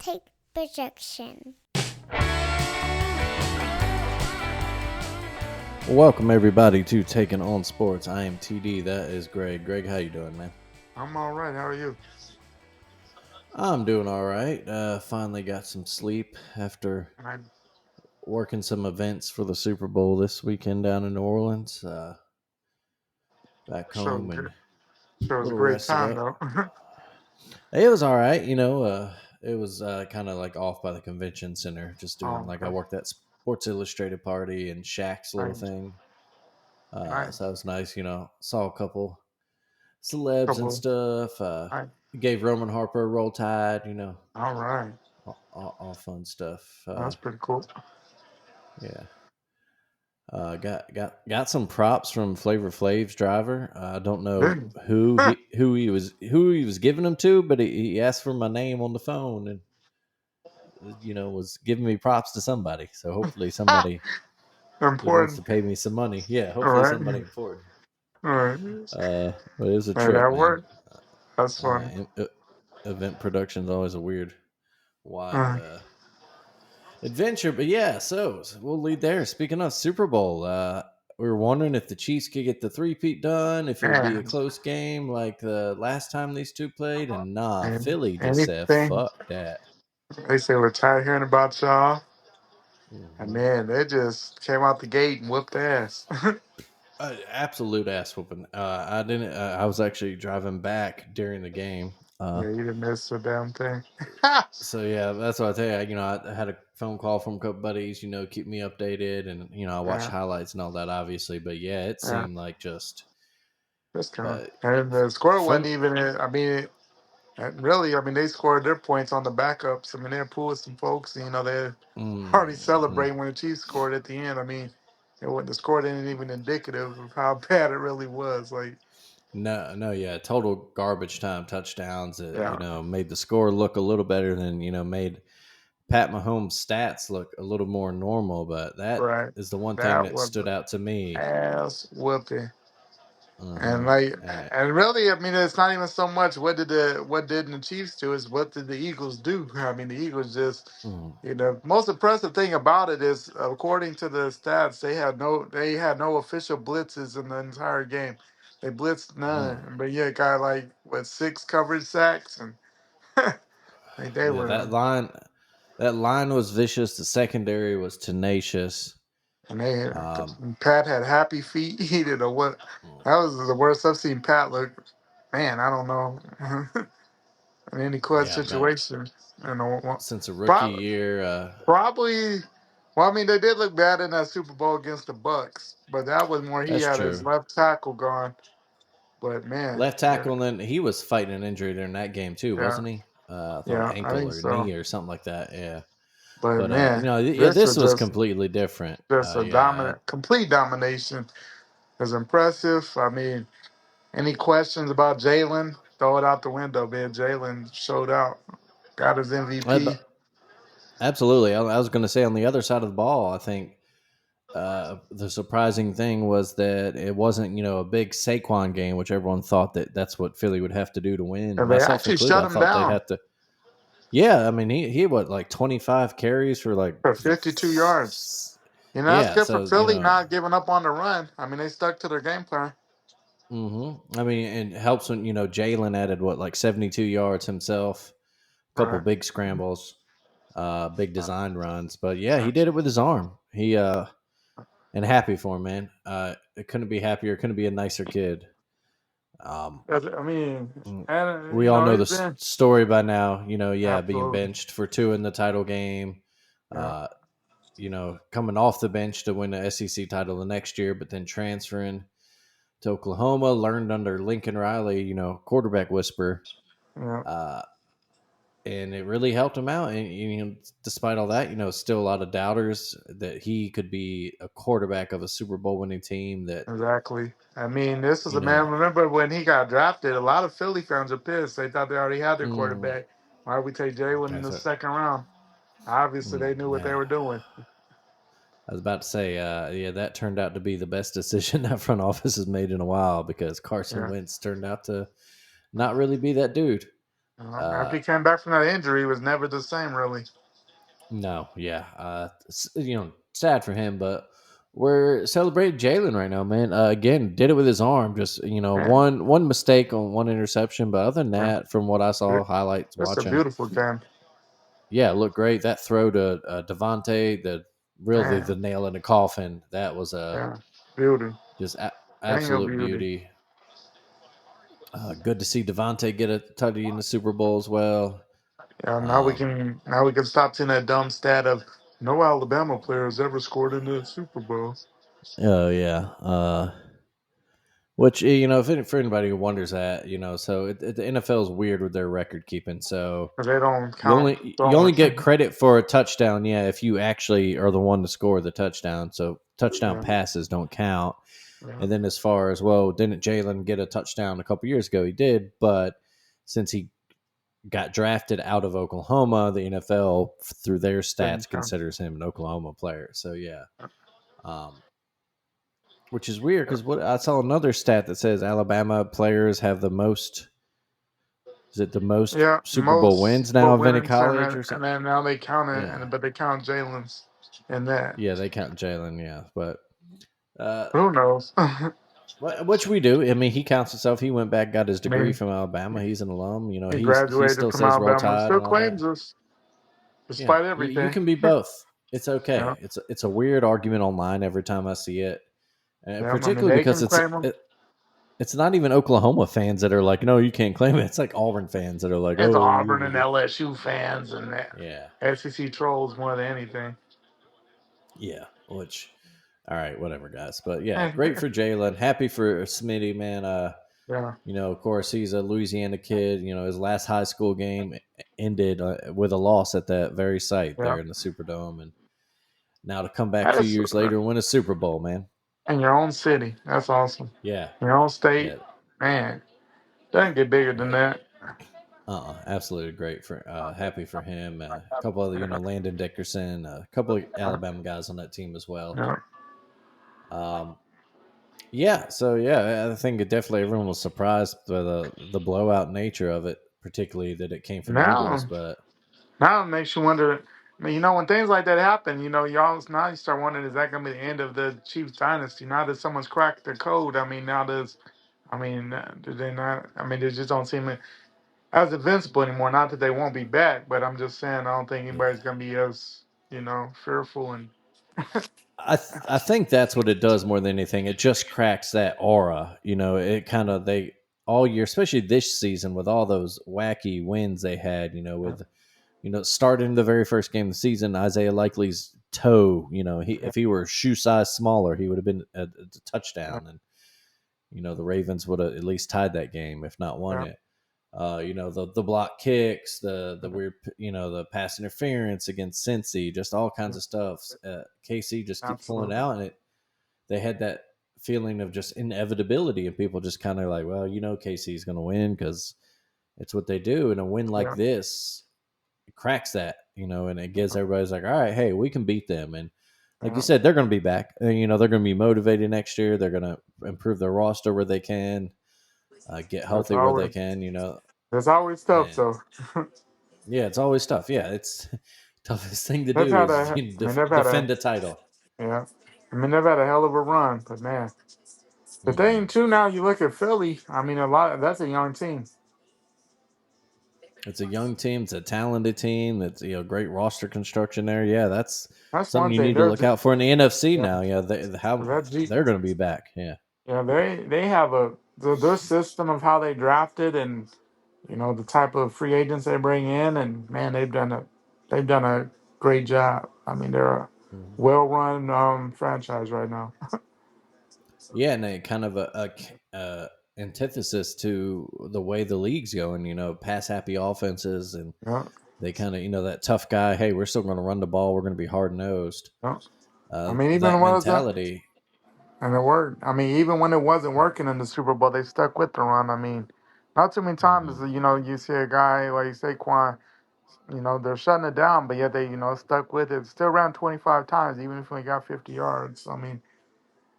take projection. Welcome everybody to Taking On Sports. I am TD. That is Greg. Greg, how you doing, man? I'm all right. How are you? I'm doing all right. Finally got some sleep after I, working some events for the Super Bowl this weekend down in New Orleans. Back sure, home and sure a it was a little great rested time up. though. It was all right. It was kind of like off by the convention center, just doing Oh, like I okay. worked that Sports Illustrated party and Shaq's little Nice, thing. So nice. that was nice. Saw a couple celebs and Couple. stuff. Nice. Gave Roman Harper a roll tide. All right. All fun stuff. That's pretty cool. Yeah. Got some props from Flavor Flav's driver. I don't know Didn't who he was giving them to, but he asked for my name on the phone and was giving me props to somebody. So hopefully somebody that wants important. to pay me some money. Yeah, All hopefully right. somebody important. All right. But it was a Hey, trip, that man. worked. That's Uh, fun. e- e- Event production is always a wild Uh, adventure. But yeah, so we'll lead there. Speaking of Super Bowl, we were wondering if the Chiefs could get the three-peat done, if it would be a man, close game like the last time these two played. And nah, and Philly just said, anything fuck that. they say we're tired hearing about y'all, and Hmm. man, they just came out the gate and whooped ass. Absolute ass whooping. I didn't. I was actually driving back during the game. Yeah, you didn't miss a damn thing. So yeah, that's what I tell you. I had a phone call from a couple buddies. Keep me updated, and I watch Yeah, highlights and all that, obviously. But yeah, it yeah. seemed like just Just kind of. uh, And the score wasn't from. even. I mean, and really, I mean, they scored their points on the backups. I mean, they're pulling some folks. They're already Mm-hmm. celebrating when the Chiefs scored at the end. I mean, the score isn't even indicative of how bad it really was. Like, No, no, yeah, total garbage time touchdowns. That yeah, made the score look a little better than made Pat Mahomes' stats look a little more normal. But that right. is the one thing That that was stood out to me. ass whooping. And Uh-huh. like, Uh, and really, I mean, it's not even so much what did the Chiefs do, is what did the Eagles do. I mean, the Eagles just, mm, most impressive thing about it is, according to the stats, they had no official blitzes in the entire game. They blitzed mm. none, but yeah, got like what, 6 coverage sacks, and like they Yeah, were, that line was vicious. The secondary was tenacious. and they Um, Pat had happy feet. He didn't know what. That was the worst I've seen Pat look. Man, I don't know. In any clutch yeah, man. situation. You know, Since a rookie probably, year, probably. Well, I mean, they did look bad in that Super Bowl against the Bucks, but that was more he that's had his true. left tackle gone. But man, Left tackle, and then he was fighting an injury during that game too, yeah, wasn't he? I thought yeah, I ankle think or so. knee or something like that. Yeah, But but man, yeah, this this was was just completely different. just a Yeah, dominant, complete domination. It was impressive. I mean, any questions about Jalen? Throw it out the window, man. Jalen showed out, got his MVP. absolutely. I was going to say on the other side of the ball, I think the surprising thing was that it wasn't a big Saquon game, which everyone thought that's what Philly would have to do to win, And they myself actually included. shut I him thought they'd down have to. Yeah, I mean he what like 25 carries for like for 52 yards. That's yeah, good for so Philly not giving up on the run. I mean, they stuck to their game plan. I mean, it helps when Jalen added what like 72 yards himself, a couple Right. big scrambles, big Uh, design runs, but yeah, he uh, did it with his arm. He and happy for him, man. It couldn't be happier. Couldn't be a nicer kid. Um, I mean, mm, and we all know the he's been story by now. Yeah, being absolutely, benched for two in the title game. yeah, Uh, coming off the bench to win the SEC title the next year, but then transferring to Oklahoma, learned under Lincoln Riley, quarterback whisper, yeah, uh, and it really helped him out. And despite all that, still a lot of doubters that he could be a quarterback of a Super Bowl winning team. That exactly. I mean, this is you a man. know, Remember when he got drafted? A lot of Philly fans are pissed. They thought they already had their mm, quarterback. Why would we take Jalen in that's the a, second round? Obviously, they knew what they yeah. were doing. I was about to say, yeah, that turned out to be the best decision that front office has made in a while because Carson Yeah, Wentz turned out to not really be that dude. After Uh, he came back from that injury, he was never the same, really. no, yeah, sad for him, but we're celebrating Jalen right now, man. Again, did it with his arm, just Man, one mistake on one interception, but other than yeah. that, from what I saw It- highlights it's a watching, beautiful game. yeah, it looked great. That throw to Devontae, really the Man, nail in the coffin. That was a yeah, beauty. just Daniel absolute beauty. beauty. Good to see Devontae get a tutty in the Super Bowl as well. Yeah, Um, now we can stop seeing that dumb stat of no Alabama player has ever scored in the Super Bowl. oh yeah. Which for anybody who wonders that, so the NFL is weird with their record keeping. So 'Cause they don't you count only throwing. get credit for a touchdown, yeah, if you actually are the one to score the touchdown. So touchdown Yeah, passes don't count. yeah, And then as far as well, didn't Jalen get a touchdown a couple years ago? He did, but since he got drafted out of Oklahoma, the NFL through their didn't stats count. considers him an Oklahoma player. So yeah, um, which is weird Yeah, because what I saw another stat that says Alabama players have the most. Is it the most yeah, Super Bowl most wins now but of any winnings college or and something? then now they count it, Yeah, but they count Jalen's in that. yeah, they count Jalen. Yeah, but uh, Who knows? I which we do. I mean, he counts himself. He went back, got his degree mean, from Alabama. He's an alum. he He graduated still from says Roll Alabama, Tide still and all that. claims us Yeah, despite you everything. can be both. It's Yeah, okay. It's a weird argument online every time I see it, yeah. I mean, particularly they because can claim him. it's not even Oklahoma fans that are like, no, you can't claim it. It's like Auburn fans that are like, It's oh, Auburn and LSU fans and yeah, SEC trolls more than anything. yeah. Which, all right, whatever, guys. But yeah, yeah, great for Jalen. Happy for Smitty, man. Of course, he's a Louisiana kid. His last high school game ended with a loss at that very site yeah. there in the Superdome, and now to come back a That few is years later and win a Super Bowl, man. in your own city. That's awesome. Yeah, Your own state, yeah, man. Doesn't get bigger than yeah. that. Absolutely great for happy for him. A couple other, Landon Dickerson, a couple of Yeah, Alabama guys on that team as well. yeah. Um, yeah, so yeah, I think definitely everyone was surprised by the blowout nature of it, particularly that it came from the Eagles. Now, But now it makes you wonder. I mean, when things like that happen, y'all now you start wondering, is that going to be the end of the Chiefs dynasty? Now that someone's cracked the code, I mean, do they not? I mean, they just don't seem as invincible anymore. Not that they won't be back, but I'm just saying, I don't think yeah, anybody's going to be as, fearful and I think that's what it does more than anything. It just cracks that aura. It kind of they all year, especially this season with all those wacky wins they had. With starting the very first game of the season, Isaiah Likely's toe. If he were shoe size smaller, he would have been a touchdown, and the Ravens would have at least tied that game, if not won yeah, it. The block kicks, the weird, the pass interference against Cincy, just all kinds of stuff. KC just keeps pulling it absolutely. out, and they had that feeling of just inevitability, and people just kind of like, well, KC is going to win because it's what they do, and a win like Yeah, this cracks that, and it gives everybody's like, all right, hey, we can beat them, and like you yeah. said, they're going to be back. And, they're going to be motivated next year. They're going to improve their roster where they can, get That's healthy where they always can, that's always tough. and So yeah, it's always tough. Yeah, it's toughest thing to they've do had is a. I mean, they've had a. defend a title. Yeah. I mean, they've had a hell of a run, but man, the Hmm. thing too. Now you look at Philly. I mean, that's a young team. It's a young team. It's a talented team. That's great roster construction there. Yeah, that's That's something one you thing. need to look out for in the NFC Yeah, now. Yeah, how that G, they're going to be back. Yeah. yeah, they have their system of how they drafted and the type of free agents they bring in, and man, they've done a great job. I mean, they're a Mhm. well-run franchise right now. Yeah, and a kind of a antithesis to the way the league's going. Pass happy offenses, and Yeah, they kind of that tough guy. Hey, we're still going to run the ball. We're going to be hard nosed. yeah. I mean, even That when it was mentality. and it worked. I mean, even when it wasn't working in the Super Bowl, they stuck with the run. I mean, not too many times, Mhm. you see a guy like Saquon, they're shutting it down, but yet they, stuck with it. Still ran 25 times, even if we got 50 yards. I mean,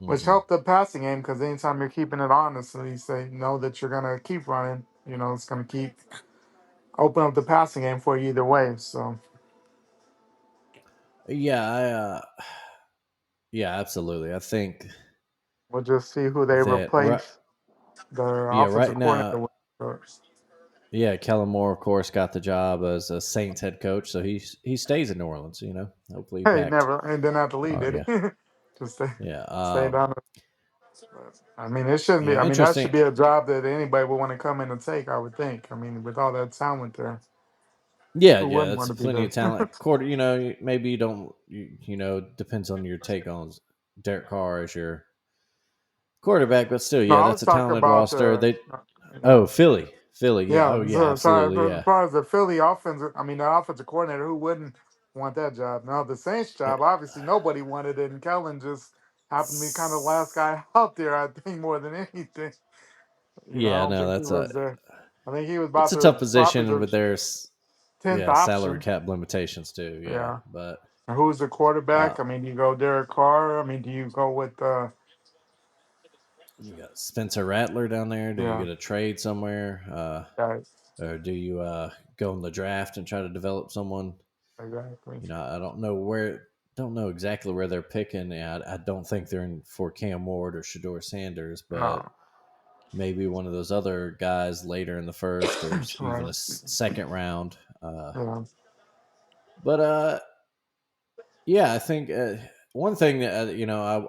which Mhm. helped the passing game because anytime you're keeping it honest, so you know that you're going to keep running, it's going to keep open up the passing game for you either way. So Yeah, yeah, absolutely. I think we'll just see who they that right, replace their yeah, offensive right coordinator now, with. So, yeah, Kellen Moore, of course, got the job as a Saints head coach, so he stays in New Orleans. Hopefully hey, back. never and didn't have to leave, did Yeah, he? Just yeah, stay down. I mean, it shouldn't be. I mean, that should interesting. be a job that anybody would want to come in and take. I would think. I mean, with all that talent there, Yeah, who yeah, wouldn't that's want to be plenty there? of talent. Quarter, maybe you don't. Depends on your take on Derek Carr as your quarterback, but still, No, yeah, I that's was a talking talented about roster. the. They Yeah, Philly, yeah, yeah. oh yeah, absolutely, So as yeah. far as the Philly offense, I mean, the offensive coordinator, who wouldn't want that job? Now the Saints Uh, job, obviously nobody wanted it, and Kellen just happened to be kind of the last guy out there. I think more than anything. I Yeah, don't no, think he was there. I think he was it's about a the tough probably position the with their 10th yeah salary option. cap limitations too. Yeah, Yeah. but And who's the uh, quarterback? I mean, do you go Derek Carr? I mean, do you go with you got Spencer Rattler down there. Do you yeah, get a trade somewhere, guys? or do you go in the draft and try to develop someone? Exactly. I don't know exactly where they're picking. I don't think they're in for Cam Ward or Shador Sanders, but No. maybe one of those other guys later in the first or even Right. a second round. Yeah. But yeah, I think one thing that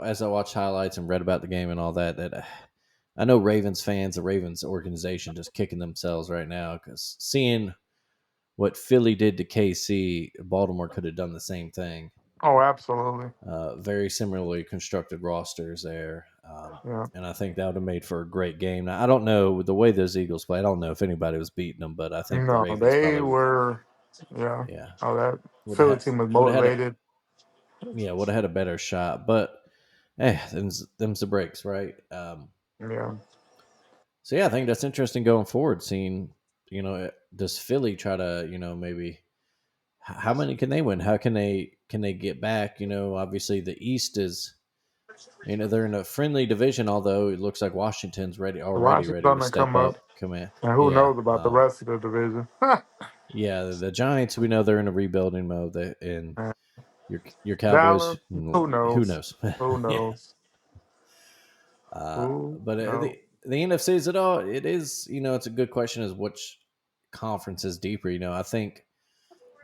as I watched highlights and read about the game and all that, I know Ravens fans, the Ravens organization, just kicking themselves right now because seeing what Philly did to KC, Baltimore could have done the same thing. Oh, absolutely. Very similarly constructed rosters there. Yeah. And I think that would have made for a great game. Now, I don't know the way those Eagles play. I don't know if anybody was beating them, but I think the No, Ravens they probably, were. Yeah. yeah, Oh, that would have Philly had, team was would have had a, motivated. yeah, would have had a better shot. But them's the breaks, right? Yeah. So yeah, I think that's interesting going forward. Seeing, does Philly try to, maybe how many can they win? How can they get back? Obviously the East is, they're in a friendly division. Although it looks like Washington's already ready Washington to to step come up, up. Come in, and who yeah, knows about the rest of the division? yeah. The Giants, we know they're in a rebuilding mode. And And your Cowboys, Dallas, who who knows? knows? Who Yeah. knows? Who But knows? the NFC is it all. It is, it's a good question. Is which conference is deeper? I think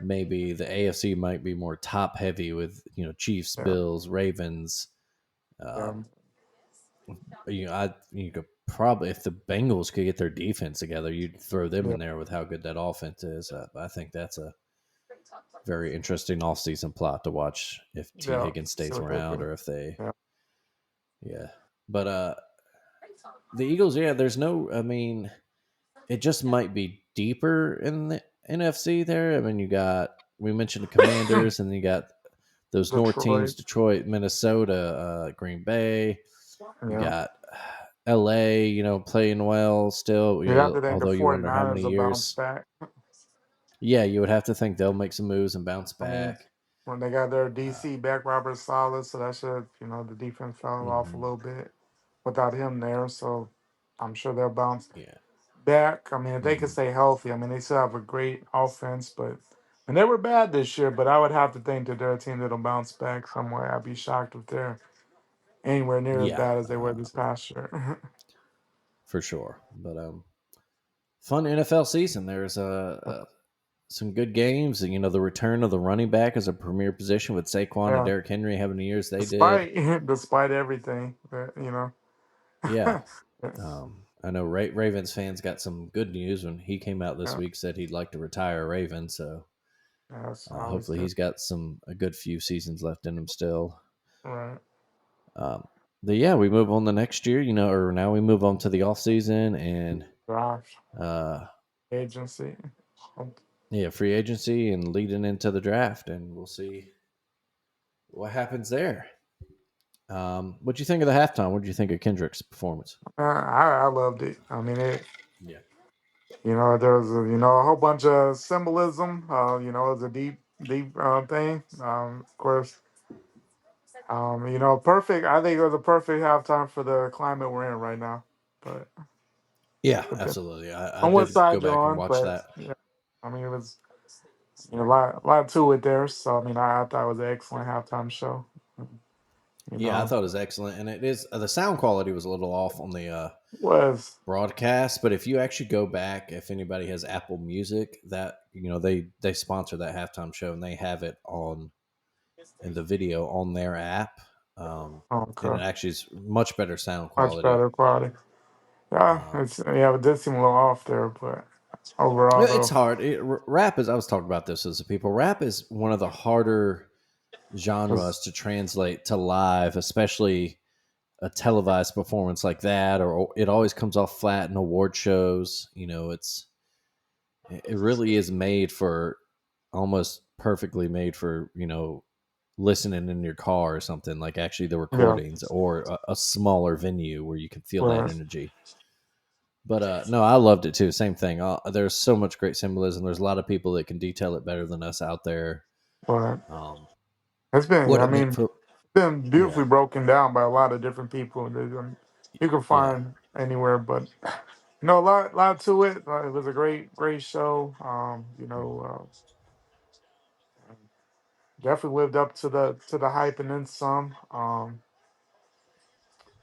maybe the AFC might be more top heavy with Chiefs, Yeah. Bills, Ravens. Yeah. Um, you could probably, if the Bengals could get their defense together, you'd throw them Yeah. in there with how good that offense is. I think that's a very interesting offseason plot to watch if T Yeah. Higgins stays So they around could. or if they, Yeah. yeah. But the Eagles, yeah, there's no. I mean, it just might be deeper in the NFC there. I mean, we mentioned the Commanders, and you got those North teams: Detroit. Detroit, Minnesota, Green Bay. You Yeah. got LA, playing well still. You'd have to think the Although you wonder how 49ers many will bounce years. back. Yeah, you would have to think they'll make some moves and bounce I mean, back. when they got their Uh, DC back, Robert Solid, so that should, the defense fell off a hmm little bit without him there. So I'm sure they'll bounce Yeah. back. I mean, if they could hmm stay healthy, I mean, they still have a great offense, but and they were bad this year. But I would have to think that they're a team that'll bounce back somewhere. I'd be shocked if they're anywhere near as Yeah, bad as they were this past year. for sure. But fun NFL season. There's some good games, and the return of the running back as a premier position with Saquon and Yeah, Derrick Henry having the years they did. despite despite everything, Yeah, yeah, I know Ravens fans got some good news when he came out this yeah, week, said he'd like to retire a Raven. So that's always hopefully good. he's got a good few seasons left in him still. Right, Um, but yeah, we move on the next year, or now we move on to the off season and gosh, uh, agency. yeah, free agency and leading into the draft, and we'll see what happens there. What do you think of the halftime? What do you think of Kendrick's performance? I loved it. I mean, Yeah, there was a whole bunch of symbolism. It was a deep thing. Of course, perfect. I think it was a perfect halftime for the climate we're in right now. But yeah, depend absolutely. I on what did go side you're back and on, watch but that. yeah. I mean, it was a lot to it there. So I mean, I thought it was an excellent halftime show. You Yeah, I know, thought it was excellent, and it is the sound quality was a little off on the was broadcast, but if you actually go back, if anybody has Apple Music, that they sponsor that halftime show and they have it on in the video on their app, and it okay, actually is much better sound much quality. better quality. Yeah, Um, it did seem a little off there, but overall yeah, it's though, hard. Rap is. I was talking about this as a people. Rap is one of the harder genres was to translate to live, especially a televised performance like that, or it always comes off flat in award shows. It really is made for almost perfectly made for listening in your car or something, like actually the yeah, recordings or a smaller venue where you can feel that right, energy. But no, I loved it too. Same thing. There's so much great symbolism. There's a lot of people that can detail it better than us out there. right. Um, It's been, what I it meant mean, for, been yeah, beautifully broken down by a lot of different people that you can yeah, find anywhere. But lot to it. It was a great show. Definitely lived up to the hype and then some.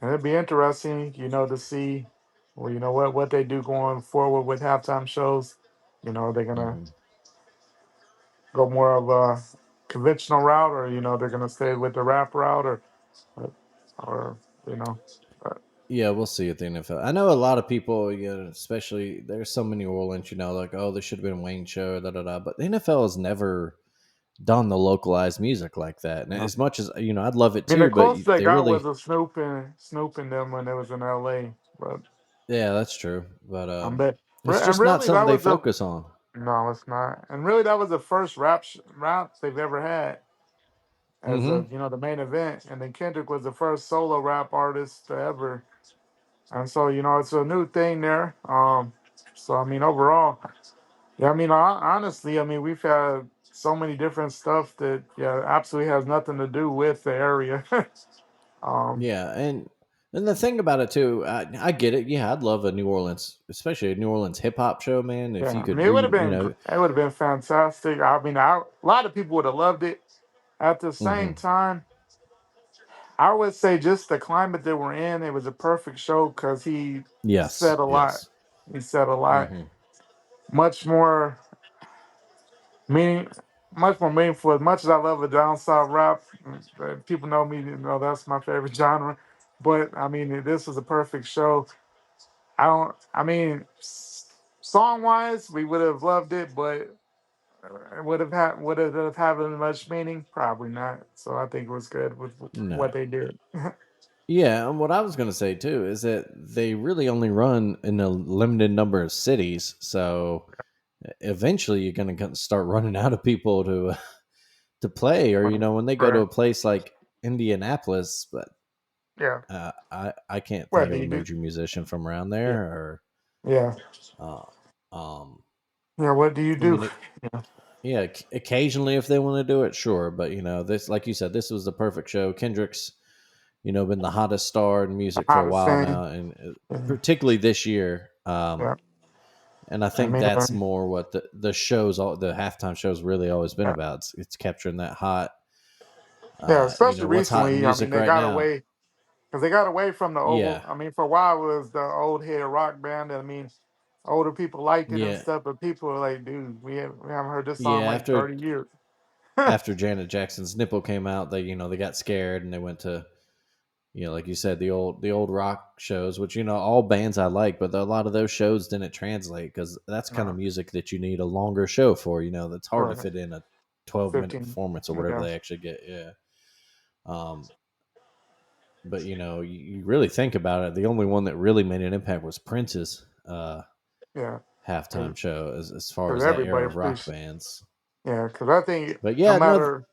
And it'd be interesting, to see, well, what they do going forward with halftime shows. They're gonna hmm go more of a conventional route, or they're gonna stay with the rap route, or you know. But yeah. We'll see at the NFL. I know a lot of people, especially there's so many New Orleans, like, oh, this should have been Wayne show, da da da. But the NFL has never done the localized music like that. And as much as I'd love it I mean, the too, but closest they they got was really, a Snoop and them when they was in L.A. But yeah, that's true. But bet, it's and just not really that something they was the focus on. no, it's not. And really, that was the first rap they've ever had as Hmm the main event. And then Kendrick was the first solo rap artist to ever. And so it's a new thing there. So I mean, overall, yeah, I mean, honestly, I mean, we've had so many different stuff that absolutely has nothing to do with the area. um, Yeah, and the thing about it too, I get it. Yeah, I'd love a New Orleans, especially a New Orleans hip hop show, man. If you Yeah, I could mean, it would have been fantastic. I mean, a lot of people would have loved it. At the same hmm time, I would say just the climate that we're in, it was a perfect show because he yes, said a lot. yes, He said a lot, hmm much more meaning, much more meaningful. As much as I love a down south rap, people know me. That's my favorite genre. But I mean, this was a perfect show. I don't. I mean, song wise, we would have loved it, but would it have had much meaning? Probably not. So I think it was good with what no, they did. yeah. And what I was going to say too is that they really only run in a limited number of cities, so eventually you're going to start running out of people to play, or when they go to Right. a place like Indianapolis, but Yeah. I can't What think do of a you do? major musician from around Yeah. there, or Yeah. uh, um, Yeah. What do you I do? mean, Yeah. yeah, occasionally if they want to do it, sure, but this, like you said, this was the perfect show. Kendrick's, been the hottest star in The music for a hottest while thing. now, and Yeah. particularly this year. Yeah. And I I think mean, that's more what the shows, all the halftime shows, really always been yeah. about. It's capturing that hot, Yeah. Especially what's hot in recently. I mean, music they right got now. away because they got away from the old. Yeah, I mean, for a while it was the old head rock band. I mean, older people liked it and yeah, stuff, but people are like, dude, we haven't heard this song yeah. in like After 30 years. after Janet Jackson's nipple came out, they got scared and they went to like you said, the old rock shows, which all bands I like, but a lot of those shows didn't translate because that's kind of No, music that you need a longer show for. That's hard to right. fit in a 12-minute 15. performance or whatever Yeah. they actually get. Yeah. Um, but you really think about it, the only one that really made an impact was Prince's Yeah. halftime show as far Because as that era everybody of rock appreciates. bands. Yeah. Because I think But no yeah, no. matter.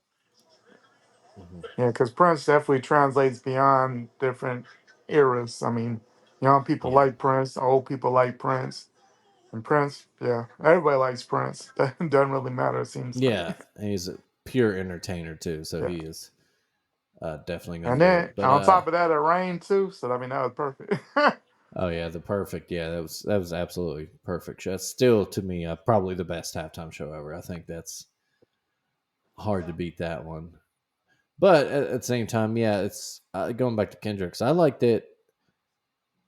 Mhm. Yeah. Because Prince definitely translates beyond different eras. I mean, young people Yeah, like Prince, old people like Prince. And Prince, yeah, everybody likes Prince. That doesn't really matter, it seems yeah, like. and he's a pure entertainer too, so Yeah. he is definitely going And to do then it. But on top of that, it rained too. So, I mean, that was perfect. Oh yeah, the perfect. Yeah, that was absolutely perfect show. That's still to me probably the best halftime show ever. I think that's hard to beat that one. But at the same time, yeah, it's going back to Kendrick's. I liked it.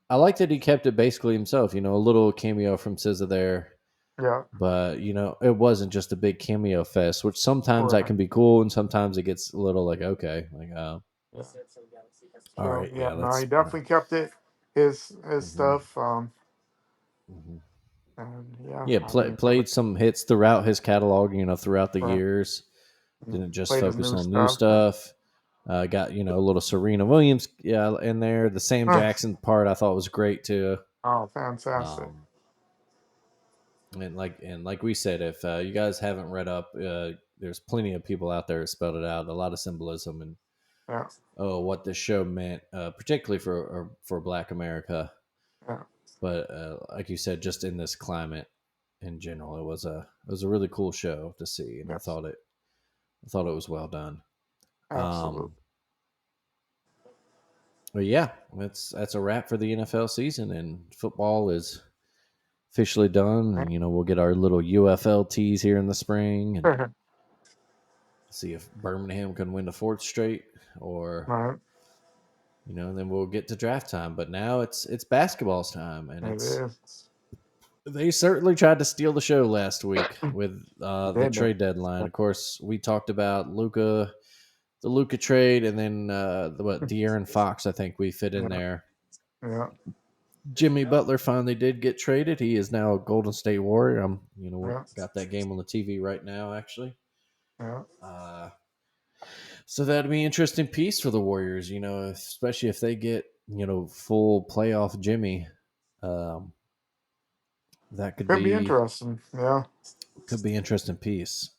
I liked that he kept it basically himself. You know, a little cameo from SZA there, Yeah, but you know, it wasn't just a big cameo fest. Which sometimes that right. can be cool, and sometimes it gets a little like okay, like Yeah. all So right, yeah, yeah, no, he that's. definitely kept it his Mhm, stuff. mhm. And yeah, Yeah, I mean, played some hits throughout his catalog. You know, throughout the right, years. Didn't just played his focus new on new stuff. stuff. Got you know a little Serena Williams yeah in there. The Sam Jackson part I thought was great too. Oh, fantastic! Um, and like we said, if you guys haven't read up, there's plenty of people out there that spelled it out. A lot of symbolism and Yeah, oh what this show meant, particularly for Black America. yeah, But like you said, just in this climate in general, it was a really cool show to see, and yes, I thought it was well done. absolutely. Um, but yeah, that's a wrap for the NFL season, and football is officially done. And you know we'll get our little UFL teas here in the spring, and see if Birmingham can win the fourth straight, or Right, you know, and then we'll get to draft time. But now it's basketball's time, and it it's is. they certainly tried to steal the show last week with the Did trade deadline. Of course, we talked about Luca, the Luca trade, and then De'Aaron Fox. I think we fit in yeah, there. yeah, Jimmy Butler finally did get traded. He is now a Golden State Warrior. We yeah, got that game on the TV right now, actually. yeah. Uh, so that'd be an interesting piece for the Warriors. You know, especially if they get full playoff Jimmy. Um, that Could be interesting. Yeah, could be interesting piece.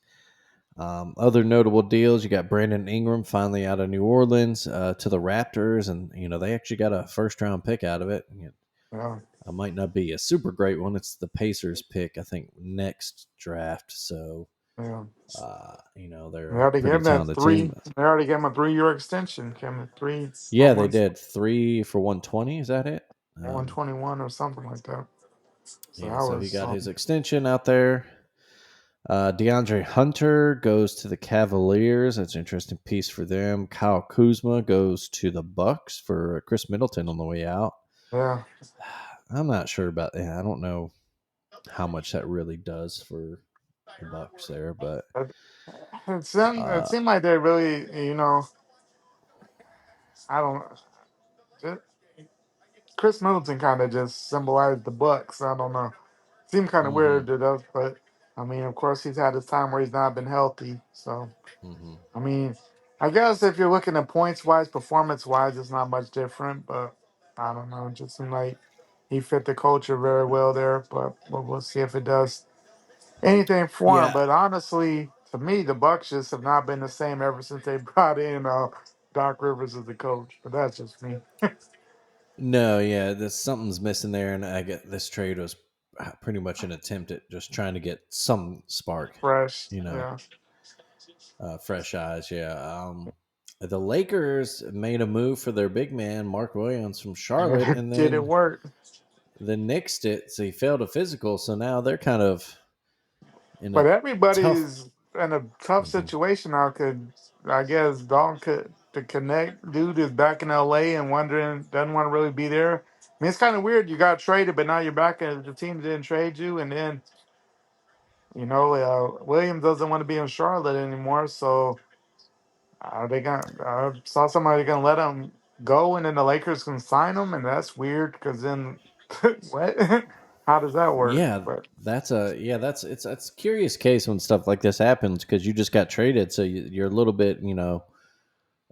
Other notable deals, you got Brandon Ingram finally out of New Orleans to the Raptors, and they actually got a first round pick out of it. yeah, It might not be a super great one. It's the Pacers pick, I think, next draft. So, yeah. they're They a already gave pretty him that talented three. team. They already gave him a 3 year extension. Gave him three, Yeah, they almost did 3 for 120. Is that it? Um, 121 or something like that. So yeah, that so he was got his extension out there. DeAndre Hunter goes to the Cavaliers. That's an interesting piece for them. Kyle Kuzma goes to the Bucks for Chris Middleton on the way out. yeah. I'm not sure about that. I don't know how much that really does for the Bucks there, but It uh, seemed like they really, I don't know. Chris Middleton kind of just symbolized the Bucks. I don't know. Seemed kind of hmm weird to us, but I mean, of course, he's had his time where he's not been healthy. So hmm I mean, I guess if you're looking at points wise, performance wise, it's not much different. But I don't know. It just seemed like he fit the culture very well there. But we'll see if it does anything for him. yeah, But honestly, to me, the Bucks just have not been the same ever since they brought in Doc Rivers as the coach. But that's just me. no, yeah, there's something's missing there, and I get this trade was pretty much an attempt at just trying to get some spark, Fresh, you know, yeah. fresh eyes. Yeah. The Lakers made a move for their big man Mark Williams from Charlotte, and Did it then work? the Knicks did. So he failed a physical, so now they're kind of in But a tough. everybody's in a tough Mhm. situation now. Could I guess Dalton could to connect? Dude is back in L.A. and wondering doesn't want to really be there. I mean, it's kind of weird. You got traded, but now you're back at the team that didn't trade you, and then Williams doesn't want to be in Charlotte anymore. So are they gonna? I saw somebody gonna let him go, and then the Lakers can sign him, and that's weird because then what? How does that work? Yeah, But that's a curious case when stuff like this happens because you just got traded, so you're a little bit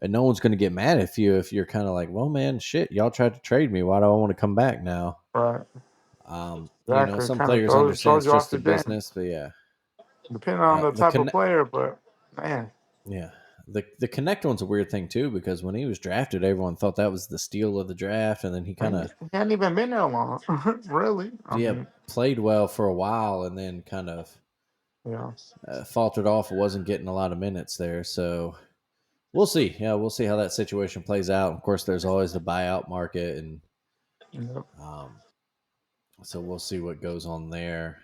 and no one's going to get mad at you if you're kind of like, well, man, shit, y'all tried to trade me. Why do I want to come back now? right. Exactly. Some Kind of players understand throws it's you off just the a game, business, but yeah, depending on the the type of connect, player. But man, yeah, the connect one's a weird thing too because when he was drafted, everyone thought that was the steal of the draft, and then he kind man, of he hadn't even been there long, really. I yeah mean, played well for a while, and then kind of yeah, faltered off. Wasn't getting a lot of minutes there, so we'll see. Yeah, we'll see how that situation plays out. Of course, there's always the buyout market, and Yep. Um, so we'll see what goes on there.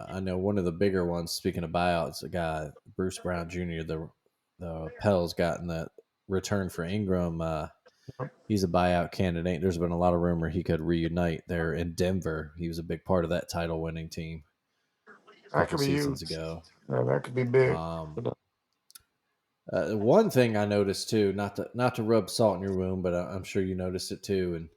I know one of the bigger ones. Speaking of buyouts, a guy Bruce Brown Jr. The Pels got in the return for Ingram. Yep. He's a buyout candidate. There's been a lot of rumor he could reunite there in Denver. He was a big part of that title winning team a That couple could be seasons huge. ago. Yeah, that could be big. Um, one thing I noticed too, not to rub salt in your wound, but I'm sure you noticed it too. And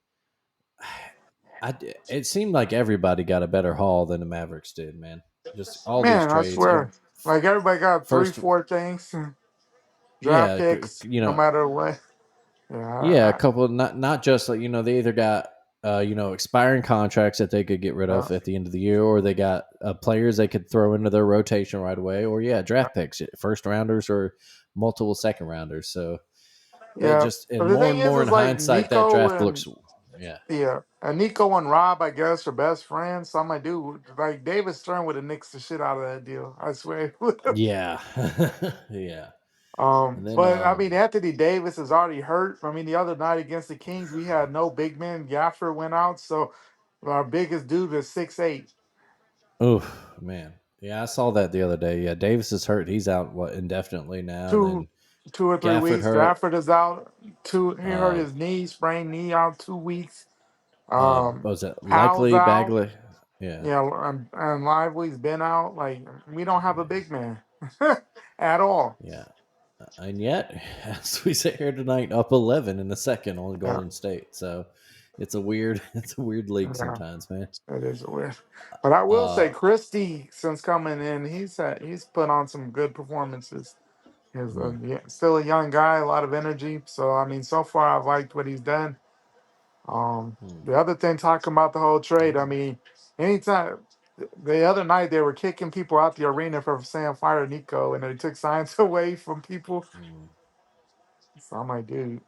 it seemed like everybody got a better haul than the Mavericks did, man. Just all these Man, I trades. swear. Like everybody got three, First, 4 things, draft yeah, picks, you no know, matter what. yeah, a Yeah, couple not just like they either got expiring contracts that they could get rid yeah, of at the end of the year, or they got players they could throw into their rotation right away, or yeah. draft picks, first rounders or multiple second rounders. So it Yeah. just and But the more thing and more is in like hindsight that Nico draft and looks yeah. yeah, and Nico and Rob, I guess, are best friends. So I'm like, dude, like David Stern would have nixed the shit out of that deal. I swear. He would've. Yeah. Yeah. And then But I mean, Anthony Davis is already hurt. I mean, the other night against the Kings, we had no big men. Gafford went out, so our biggest dude is 6'8". oh man. Yeah, I saw that the other day. Yeah, Davis is hurt. He's out indefinitely now. And Two, then 2 or 3 Gafford weeks. hurt. Gafford is out. He hurt Uh his knee, sprained knee out 2 weeks. what was it Powell's likely out. Bagley? Yeah. Yeah, and Lively's been out. Like we don't have a Yeah. big man at all. Yeah. And yet, as we sit here tonight, up 11 in the second on Yeah, Golden State. So it's a weird, it's a weird league yeah, sometimes, man. it is weird. But I will say, Uh, Christie, since coming in, he's put on some good performances. He's hmm, yeah, still a young guy, a lot of energy. So I mean, so far I've liked what he's done. hmm, The other thing, talking about the whole trade, I mean, anytime the other night they were kicking people out the arena for saying fire Nico, and they took signs away from people. hmm. So I'm like, dude.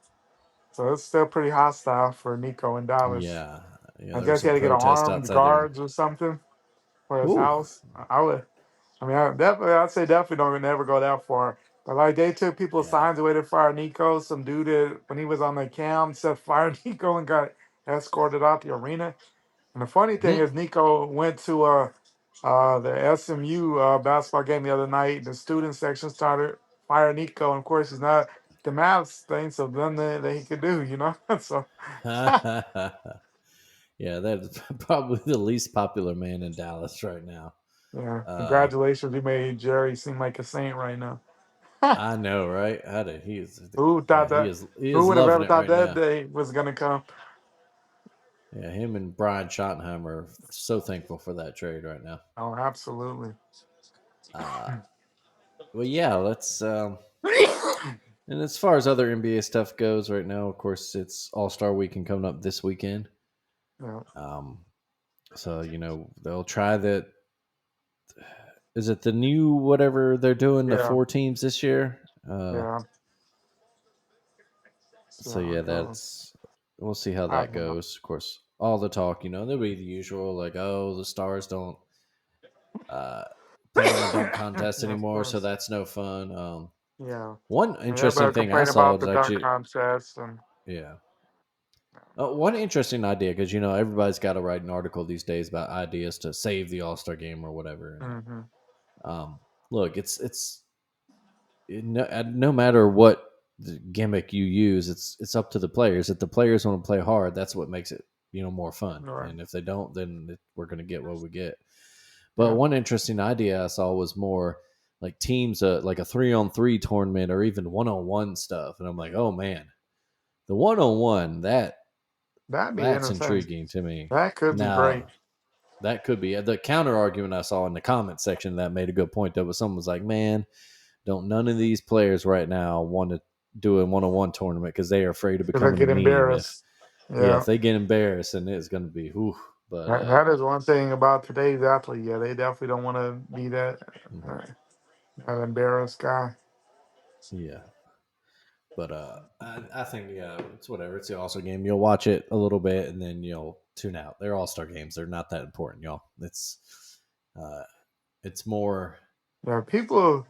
So it's still pretty hostile for Nico in Dallas. Yeah, yeah. I There was guess he some had to get protest armed outside there. guards or something for his Ooh, house. I would. I mean, I'd say definitely don't never go that far. But like they took people's yeah. signs away to fire Nico. Some dude that, when he was on the cam set fire Nico and got escorted out the arena. And the funny thing Hmm. is, Nico went to the SMU basketball game the other night. The student section started fire Nico, and of course he's not the math thing, so then that he could do, so Yeah, that's probably the least popular man in Dallas right now. yeah. Uh, Congratulations, you made Jerry seem like a saint right now. I know, right? How did he is? Who Yeah, thought that? he Who is would have loving ever it thought right that now. day was gonna come? Yeah, him and Brian Schottenheimer are so thankful for that trade right now. Oh, absolutely. Uh, well, yeah, let's. And as far as other NBA stuff goes, right now, of course, it's All Star Weekend coming up this weekend. Yeah, Um, so they'll try that. Is it the new whatever they're doing? The yeah, four teams this year. yeah. See So how yeah, it goes. we'll see how I that don't know. goes. Of course, all the talk, there'll be the usual like, oh, the stars don't uh, play in the dunk contest Yeah, of anymore, so course. that's no fun. Yeah. One I mean, interesting everybody thing I complain saw about was the dunk actually contest and yeah. One interesting idea because everybody's got to write an article these days about ideas to save the All Star game or whatever. And hmm look, no matter what the gimmick you use, it's up to the players. If the players want to play hard, that's what makes it more fun. right. And if they don't, then we're going to get what we get. But Yeah. one interesting idea I saw was more like teams, like a 3-on-3 tournament or even 1-on-1 stuff. And I'm like, oh man, the 1-on-1 That'd be that's interesting. intriguing to me. That could be great. Now that could be the counter argument I saw in the comment section that made a good point. That was someone was like, man, don't none of these players right now want to do a 1-on-1 tournament because they are afraid of If they becoming a get meme. embarrassed. If Yeah. they get embarrassed, then it's going to be whew. But That is one thing about today's athlete. Yeah, they definitely don't want to be mhm, uh, that embarrassed guy. yeah. But I think it's whatever. It's the All Star game. You'll watch it a little bit and then you'll tune out. They're All Star games. They're not that important, y'all. Uh, it's more. Yeah, people.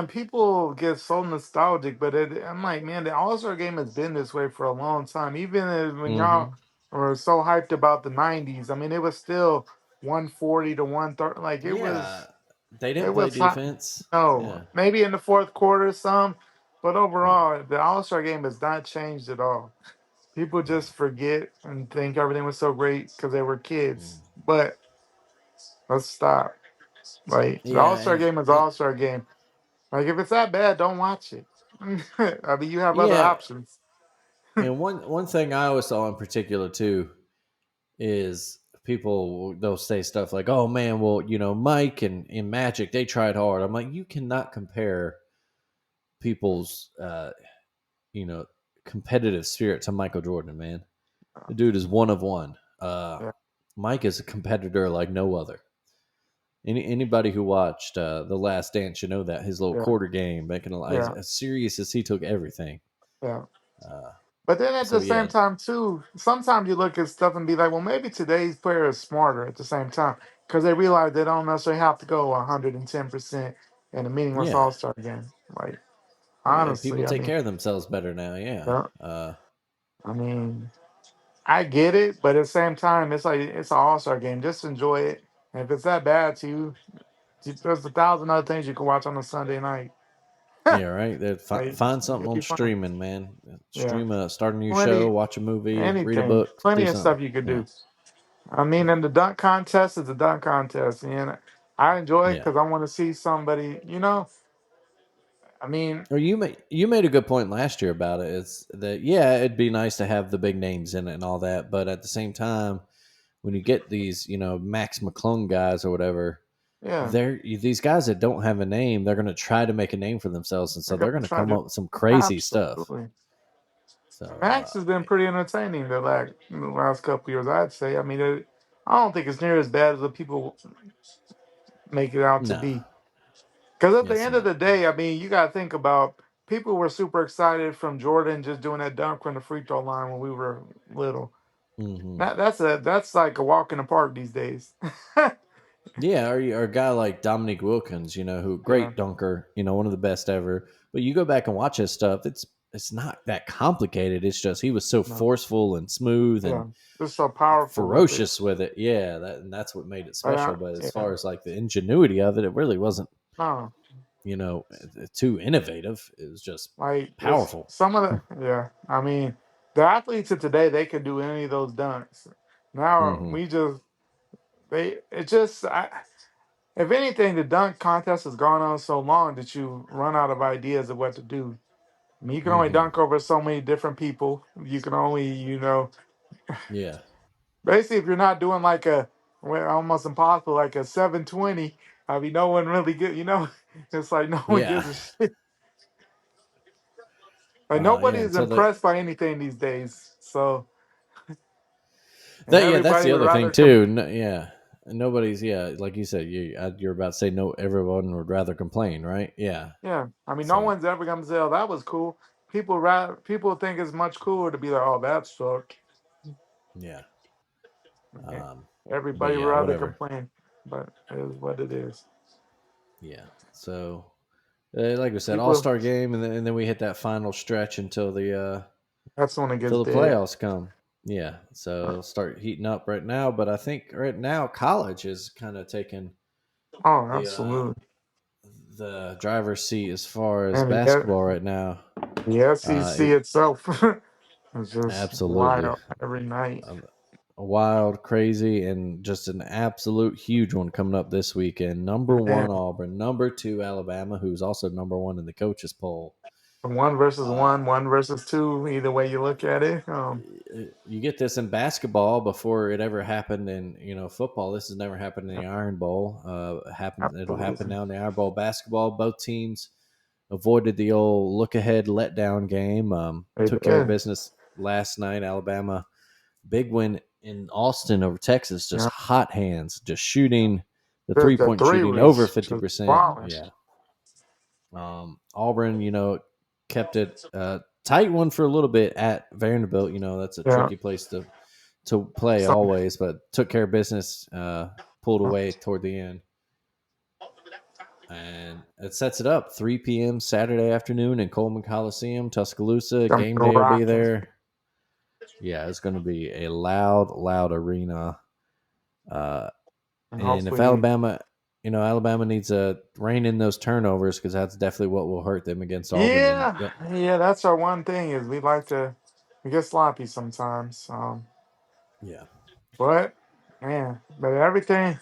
people get so nostalgic, but I'm like, man, the All Star game has been this way for a long time. Even when y'all Mm-hmm. were so hyped about the '90s, I mean, it was still 140 to 130. Like Yeah, they it didn't play was hot. defense. No, Yeah, maybe in the fourth quarter some, but yeah, overall, the All Star game has not changed at all. People yeah, just forget and think everything was so great because they were kids. mm. But let's stop. Like the Yeah, All Star game is and All Star game. Like if it's that bad, don't watch it. I mean, you have other yeah, options. and one thing I always saw in particular too is they'll say stuff like, "Oh man, well Mike and Magic they tried hard." I'm like, you cannot compare people's you know competitive spirit to Michael Jordan, man. The dude is one of one. Yeah, Mike is a competitor like no other. Anybody who watched The Last Dance, you know that his little yeah, quarter game, making yeah, as serious as he took everything. yeah. Uh, But then at so the same yeah, time, too, sometimes you look at stuff and be like, well, maybe today's player is smarter at the same time because they realize they don't necessarily have to go 110% in a meaningless yeah, All Star game. Like, yeah. People honestly, I take mean, care of themselves better now. Yeah, yeah, I mean, I get it, but at the same time, it's like it's an All Star game. Just enjoy it. And if it's that bad to you, there's 1,000 other things you can watch on a Sunday night. yeah. Right. Like, Find something you'll on be fine. streaming, man. Yeah, Start a new show, plenty, watch a movie, read a anything, book, plenty do of something. stuff you could Yeah, do. I mean, yeah, and the dunk contest is a dunk contest, and I enjoy it yeah. because I want to see somebody. I mean, Or you made a good point last year about it. It's that yeah, it'd be nice to have the big names in it and all that, but at the same time, when you get these Max McClung guys or whatever, yeah, these guys that don't have a name, they're going to try to make a name for themselves, and I so got they're going to to try come to up with some crazy stuff. absolutely. So Max has been pretty entertaining the last couple years, I'd say. I mean, I don't think it's near as bad as the people make it out to no, be. Because at the it's end of not. the day, I mean, you got to think about people were super excited from Jordan just doing that dunk from the free throw line when we were little. Hmm. That's like a walk in the park these days. Yeah, or a guy like Dominique Wilkins, who Yeah, great dunker, one of the best ever. But you go back and watch his stuff; it's not that complicated. It's just he was so no, forceful and smooth yeah, and just so powerful with it. ferocious with it. Yeah, and that's what made it special. But as Yeah, far as like the ingenuity of it, it really wasn't, no, too innovative. It was just like it's powerful. some of the yeah. I mean, the athletes of today they could do any of those dunks. Now Hmm. we just they it just I, if anything, the dunk contest has gone on so long that you run out of ideas of what to do. I mean, you can only Hmm. dunk over so many different people. You can only, Yeah. basically, if you're not doing like almost impossible, like a 720, I mean, no one really good, it's like no one Yeah. gives a shit. Like nobody Yeah. is Until they impressed by anything these days. So, and that yeah, that's everybody the would other thing rather too. No, yeah. Nobody's like you said. You're about to say no. Everyone would rather complain, right? Yeah. yeah. I mean, no So one's ever gonna say, "Oh, that was cool." People think it's much cooler to be like, "Oh, that sucked." yeah. Yeah. Um. But Everybody would yeah, rather whatever. complain, but it is what it is. Yeah. So like we said, All People, Star game, and then we hit that final stretch that's when it gets until the dead. playoffs come. Yeah. So it'll start heating up right now, but I think right now college is kind of taking Oh, the absolutely. driver's seat as far as And basketball right now. the SEC It itself is just absolutely wild every night. um, wild, crazy, and just an absolute huge one coming up this weekend. Number one Man, Auburn, number two Alabama, who's also number one in the coaches poll. one versus Uh, one, one versus two, either way you look at it. you get this in basketball before it ever happened in football. This has never happened in the Iron Bowl. It'll happen Absolutely. now in the Iron Bowl basketball. Both teams avoided the old look ahead letdown game. They Took care of did. business last night. Alabama big win in Austin over Texas. Just Yeah. hot hands, just shooting the Just the 3-point three shooting over was 50%. flawless. Yeah. Auburn, kept it tight one for a little bit at Vanderbilt. That's a Yeah. tricky place to play So, always, but took care of business. Pulled away toward the end. and it sets it up 3 p.m. Saturday afternoon in Coleman Coliseum, Tuscaloosa. I'm Game day will be rocking. there. Yeah, it's going to be a loud, loud arena. Uh, And and if hopefully, Alabama needs to rein in those turnovers because that's definitely what will hurt them against Auburn. And yeah, yeah, that's our one thing is we get sloppy sometimes. yeah, But everything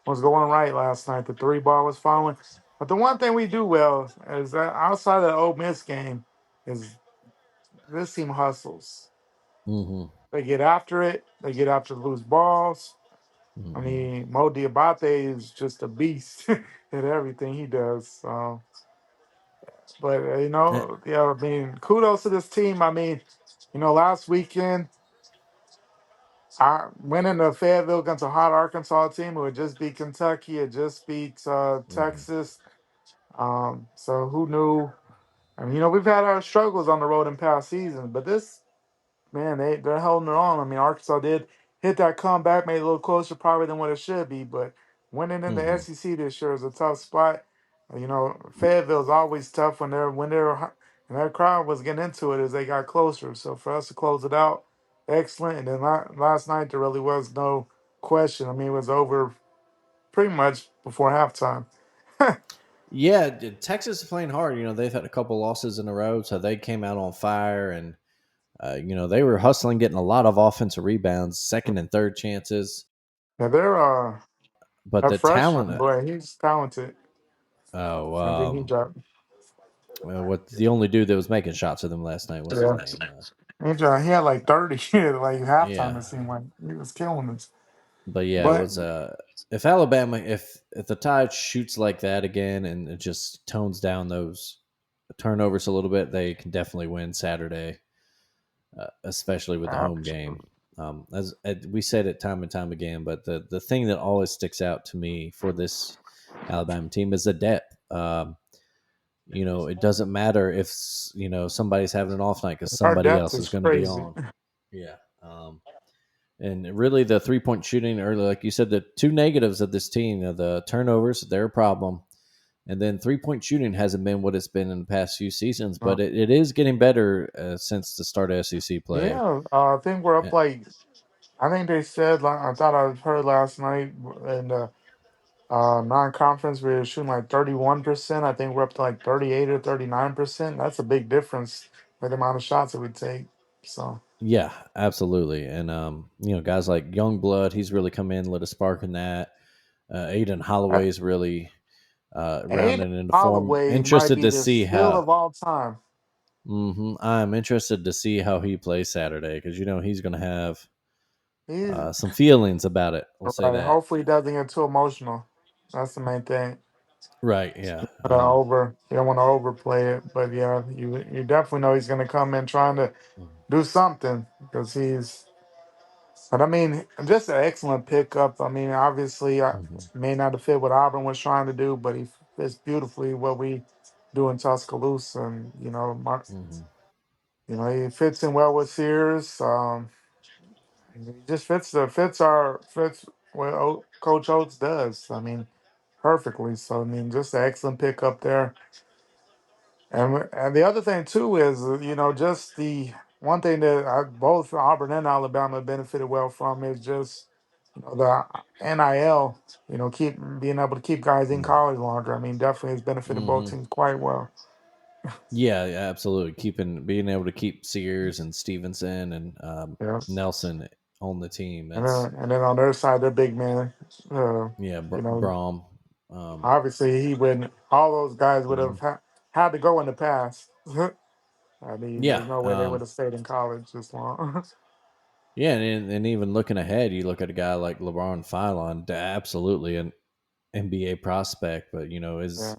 was going right last night. The three ball was falling. But the one thing we do well is that outside of the Ole Miss game is this team hustles. hmm They get after it. They get after loose balls. I hmm mean, Mo Diabate is just a beast at everything he does. But yeah, I mean, kudos to this team. I mean, last weekend I went into Fayetteville against a hot Arkansas team who had just beat Kentucky, had just beat Texas. So who knew? I mean, we've had our struggles on the road in past seasons, but this man, they're holding it on. I mean, Arkansas did hit that comeback, made it a little closer probably than what it should be, but winning in the hmm SEC this year is a tough spot. Fayetteville's always tough and their crowd was getting into it as they got closer. So for us to close it out, excellent. And then last night there really was no question. I mean, it was over pretty much before halftime. Yeah, Texas is playing hard. They've had a couple losses in a row, so they came out on fire, and they were hustling, getting a lot of offensive rebounds, second and third chances. Yeah, they're But that the freshman talent, boy, he's talented. oh, I think he dropped. what the only dude that was making shots for them last night? What's his Yeah. name? He had like 30 like halftime. Yeah, It seemed like he was killing us. but yeah, it But was. If Alabama, if the Tide shoots like that again and it just tones down those turnovers a little bit, they can definitely win Saturday, especially with the home game. absolutely, As we said it time and time again, but the thing that always sticks out to me for this Alabama team is the depth. It doesn't matter if somebody's having an off night because our somebody depth else is is going to be crazy. on. Yeah. And really, the 3-point shooting, or like you said, the two negatives of this team, the turnovers, they're a problem. And then 3-point shooting hasn't been what it's been in the past few seasons, Uh, but it is getting better since the start of SEC play. yeah, I think we're up Uh, like I think they said like I thought I heard last night in the non-conference we were shooting like 31%. I think we're up to like 38 or 39%. That's a big difference with the amount of shots that we take. So Yeah, absolutely. And guys like Youngblood, he's really come in, lit a spark in that. Aiden uh, Holloway's really Aiden rounding into form. Holloway might Interested be to the see steal how. of all time. I'm interested to see how he plays Saturday because he's going to have He's some feelings about it. We'll say right. that. Hopefully, he doesn't get too emotional. That's the main thing. Right? Yeah. You don't want to overplay it, but yeah, you definitely know he's going to come in trying to do something because he's. But I mean, just an excellent pickup. I mean, obviously, I Mm-hmm. may not have fit what Auburn was trying to do, but he fits beautifully what we do in Tuscaloosa, and hmm he fits in well with Sears. He just fits what Coach Oates does. I mean, perfectly. So I mean, just an excellent pickup there. And the other thing too is just the one thing that both Auburn and Alabama benefited well from is just the NIL. Keep being able to keep guys in college longer. I mean, definitely has benefited both hmm teams quite well. Yeah, absolutely. Being able to keep Sears and Stevenson and Yes. Nelson on the team. And That's then, and then on their side, their big man. Uh, yeah, you know, Brom. Um, obviously he would. All those guys would mhm. have had to go in the past. I mean, Yeah, there's no way they would have stayed in college this long. yeah, and even looking ahead, you look at a guy like LeBron Philon, absolutely an NBA prospect, but Yeah.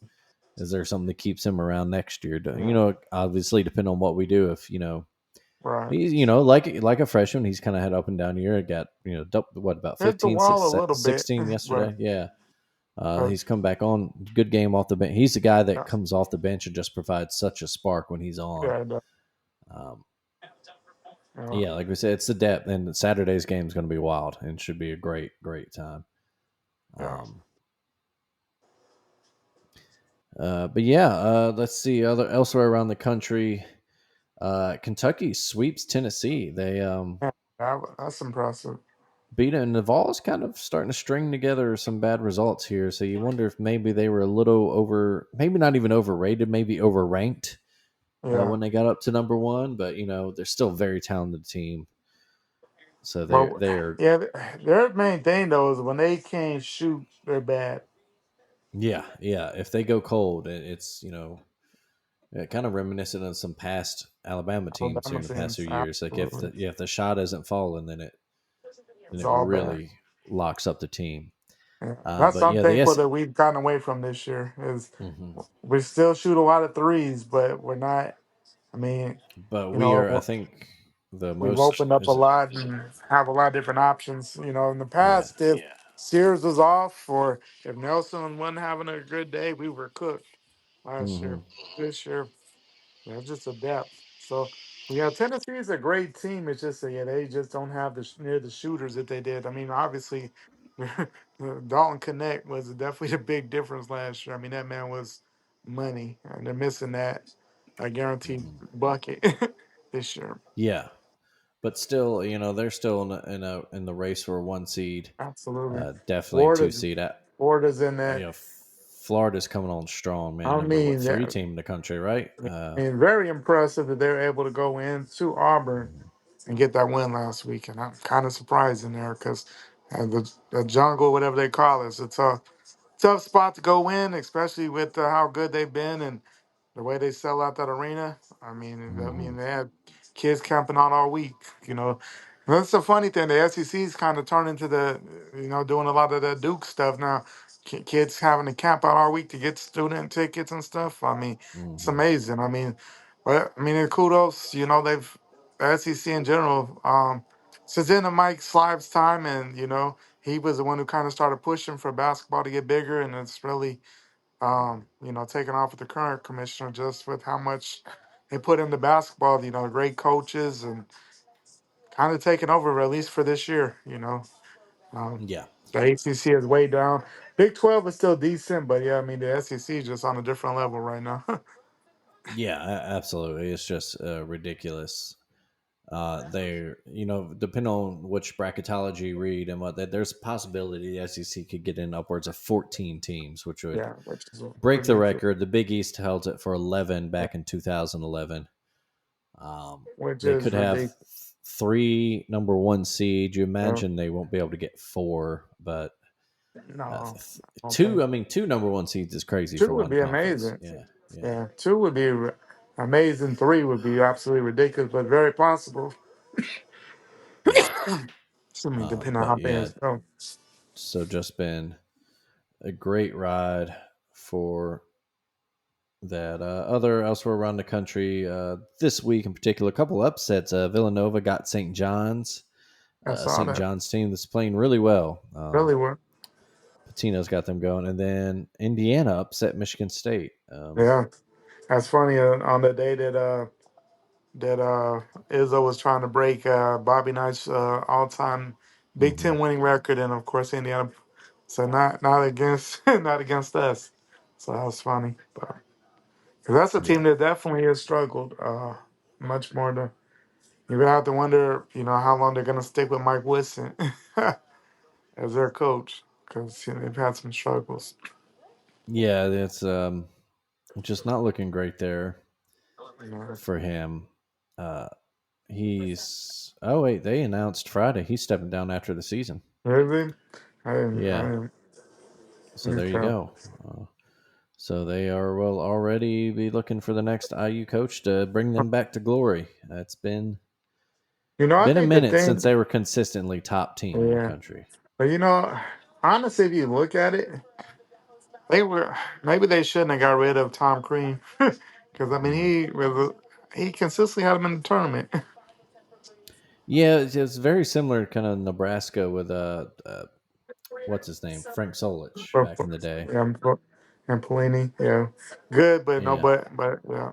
is there something that keeps him around next year? Yeah. Obviously, depending on what we do, if Right. he's like a freshman, he's kind of had up and down year. Got what about Hit the 15, wall a little bit, 16 but, yesterday? Yeah, but he's come back on good game off the bench. He's the guy that comes off the bench and just provides such a spark when he's on. yeah, Um, yeah, yeah, like we said, it's the depth, and Saturday's game is going to be wild and should be a great time. yeah. Um, But yeah, let's see other elsewhere around the country. Kentucky sweeps Tennessee. They Yeah, that's impressive. beat it, and the Vols kind of starting to string together some bad results here. So you wonder if maybe they were a little over, maybe not even overrated, maybe overranked Yeah. when they got up to number one. But they're still a very talented team. So But they're yeah, their main thing though is when they can't shoot, they're bad. yeah. If they go cold, it's kind of reminiscent of some past Alabama teams here Alabama in the past few teams, years. Like absolutely. if the shot isn't falling, then It's it all bad. really locks up the team. Yeah. That's But yeah, something the for S. that we've gotten away from this year is Mhm. we still shoot a lot of threes, but we're not. I mean, But you we are, I know, think, the we've most opened up a is it? lot and have a lot of different options. In the Yeah. past, if Sears was off or if Nelson wasn't having a good day, we were cooked last year. Hmm. This year, yeah, it's just a depth. So, yeah, Tennessee is a great team. It's just that, yeah, they just don't have near the shooters that they did. I mean, obviously, Dalton Connect was definitely a big difference last year. I mean, that man was money, and they're missing that a guaranteed Hmm. bucket this year. Yeah, but still, they're still in the race for a one seed. Absolutely, Definitely two Florida's seed. Florida's in that. Florida's coming on strong, man. I Number what, mean, three team in the country, right? I mean, very impressive that they're able to go into Auburn Mhm. and get that win last week. And I'm kind of surprised in there because the jungle, whatever they call it, it's a tough spot to go in, especially with how good they've been and the way they sell out that arena. I mean, Mhm. they had kids camping out all week. That's the funny thing. The SEC's kind of turned into doing a lot of the Duke stuff now. Kids having to camp out all week to get student tickets and stuff. I mean, it's Mhm. amazing. And kudos. They've the SEC in general. Since in the Mike Slive's time, and he was the one who kind of started pushing for basketball to get bigger, and it's really taking off with the current commissioner just with how much they put into basketball. Great coaches and kind of taking over at least for this year. Um, Yeah. the ACC is way down. Big 12 is still decent, but yeah, I mean the SEC is just on a different level right now. Yeah, absolutely. It's just ridiculous. They're, depending on which bracketology you read and what that, there's a possibility the SEC could get in upwards of 14 teams, which would Yeah, which is break the ridiculous. record. The Big East held it for 11 back in 2011. Which They is could have ridiculous. three number one seed. You Uh, imagine they won't be able to get four, but no, I don't two. think I mean, two number one seeds is crazy two for would one be conference. amazing. Yeah, yeah, Yeah, two would be amazing. Three would be absolutely ridiculous, but very possible. yeah. Excuse me, depending on But how yeah, things go. so just been a great ride for that. Other elsewhere around the country this week in particular, a couple upsets. Villanova got St. John's. I saw St. that. John's team that's playing really well. Really well. Patino's got them going, and then Indiana upset Michigan State. Yeah, that's funny. On the day that Izzo was trying to break Bobby Knight's all-time Big Mhm. Ten winning record, and of course Indiana. So not against not against us. So that was funny. But 'cause that's a Yeah, team that definitely has struggled. Much more to you're gonna have to wonder, how long they're gonna stick with Mike Woodson as their coach because they've had some struggles. yeah, it's just not looking great there You know, for him. Uh, he's oh wait, they announced Friday he's stepping down after the season. really? I didn't. I Yeah, didn't. so there you Okay. go. So they are will already be looking for the next IU coach to bring them back to glory. It's I been a think the minute since thing, they were consistently top team in the yeah. country. But honestly, if you look at it, they were maybe they shouldn't have got rid of Tom Crean because I mean Mhm. he consistently had him in the tournament. Yeah, it's very similar, kind of Nebraska with what's his name, Frank Solich But back in the day. and Pelini, yeah, good, but no, Yeah, but yeah,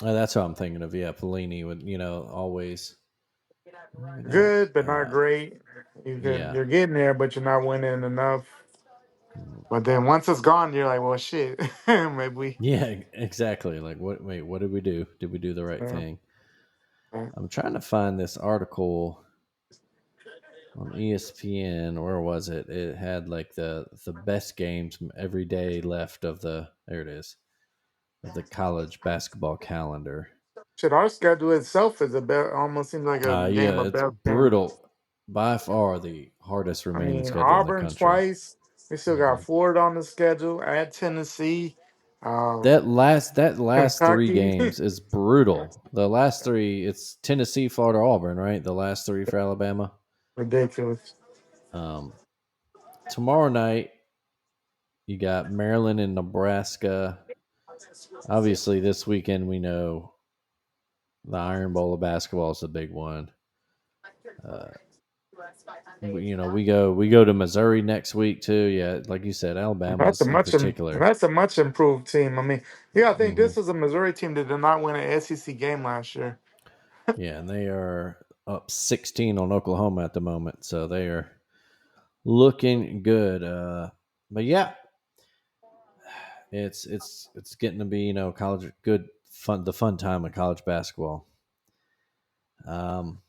that's what I'm thinking of. Yeah, Pelini would always maybe not. good, but not great. Yeah, You're getting there, but you're not winning enough. But then once it's gone, you're like, well, shit, maybe we. Yeah, exactly. Like, what? Wait, what did we do? Did we do the right Yeah, thing? yeah. I'm trying to find this article on ESPN. Where was it? It had like the best games every day left of the. There it is, of the college basketball calendar. Shit, our schedule itself is almost seems like a game Yeah, of it's best game. brutal. By far the hardest I remaining mean, schedule in the Auburn country. twice. We still got hmm Florida on the schedule at Tennessee, um, That last three Kentucky. games is brutal. The last three, it's Tennessee, Florida, Auburn, right? The last three for Alabama. Ridiculous. Um, Tomorrow night you got Maryland and Nebraska. Obviously, this weekend we know the Iron Bowl of basketball is the big one. Uh, we go to Missouri next week too. Yeah, like you said, That's a Alabama's in much particular. that's a much improved team. I mean, yeah, I think hmm this was a Missouri team that did not win an SEC game last year. Yeah, and they are up 16 on Oklahoma at the moment, so they are looking good. But yeah, it's getting to be college good fun the fun time of college basketball. Um,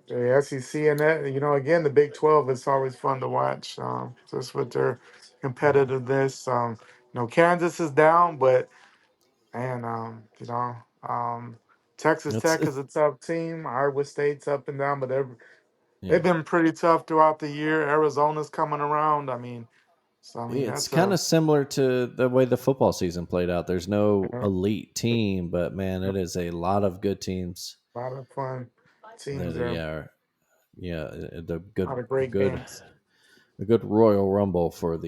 The SEC and that, again, the Big 12 is always fun to watch, just with their competitiveness. Kansas is down, but man, Texas it's Tech it, is a tough team. Iowa State's up and down, but they've yeah, been pretty tough throughout the year. Arizona's coming around. I mean it's that's kind a, of similar to the way the football season played out. There's no a elite team, but man, it is a lot of good teams lot of fun teams that there, the a lot good of great good games. a good Royal Rumble for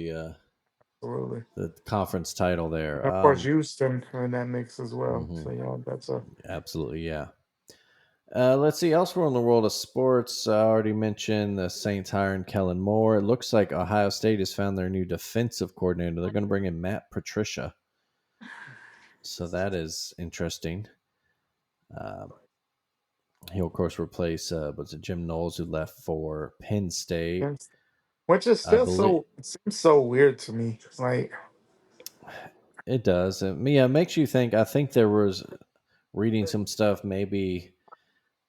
Absolutely. the conference title there. And of course, Houston in that mix as well. So Mhm. yeah, that's a Absolutely, yeah. Let's see. Elsewhere in the world of sports, I already mentioned the Saints hiring Kellen Moore. It looks like Ohio State has found their new defensive coordinator. They're going to bring in Matt Patricia, so that is interesting. Um, he'll of course replace was it Jim Knowles who left for Penn State, which is I still believe. it seems so weird to me. Like, It does. Yeah, it makes you think. I think there was reading some stuff, maybe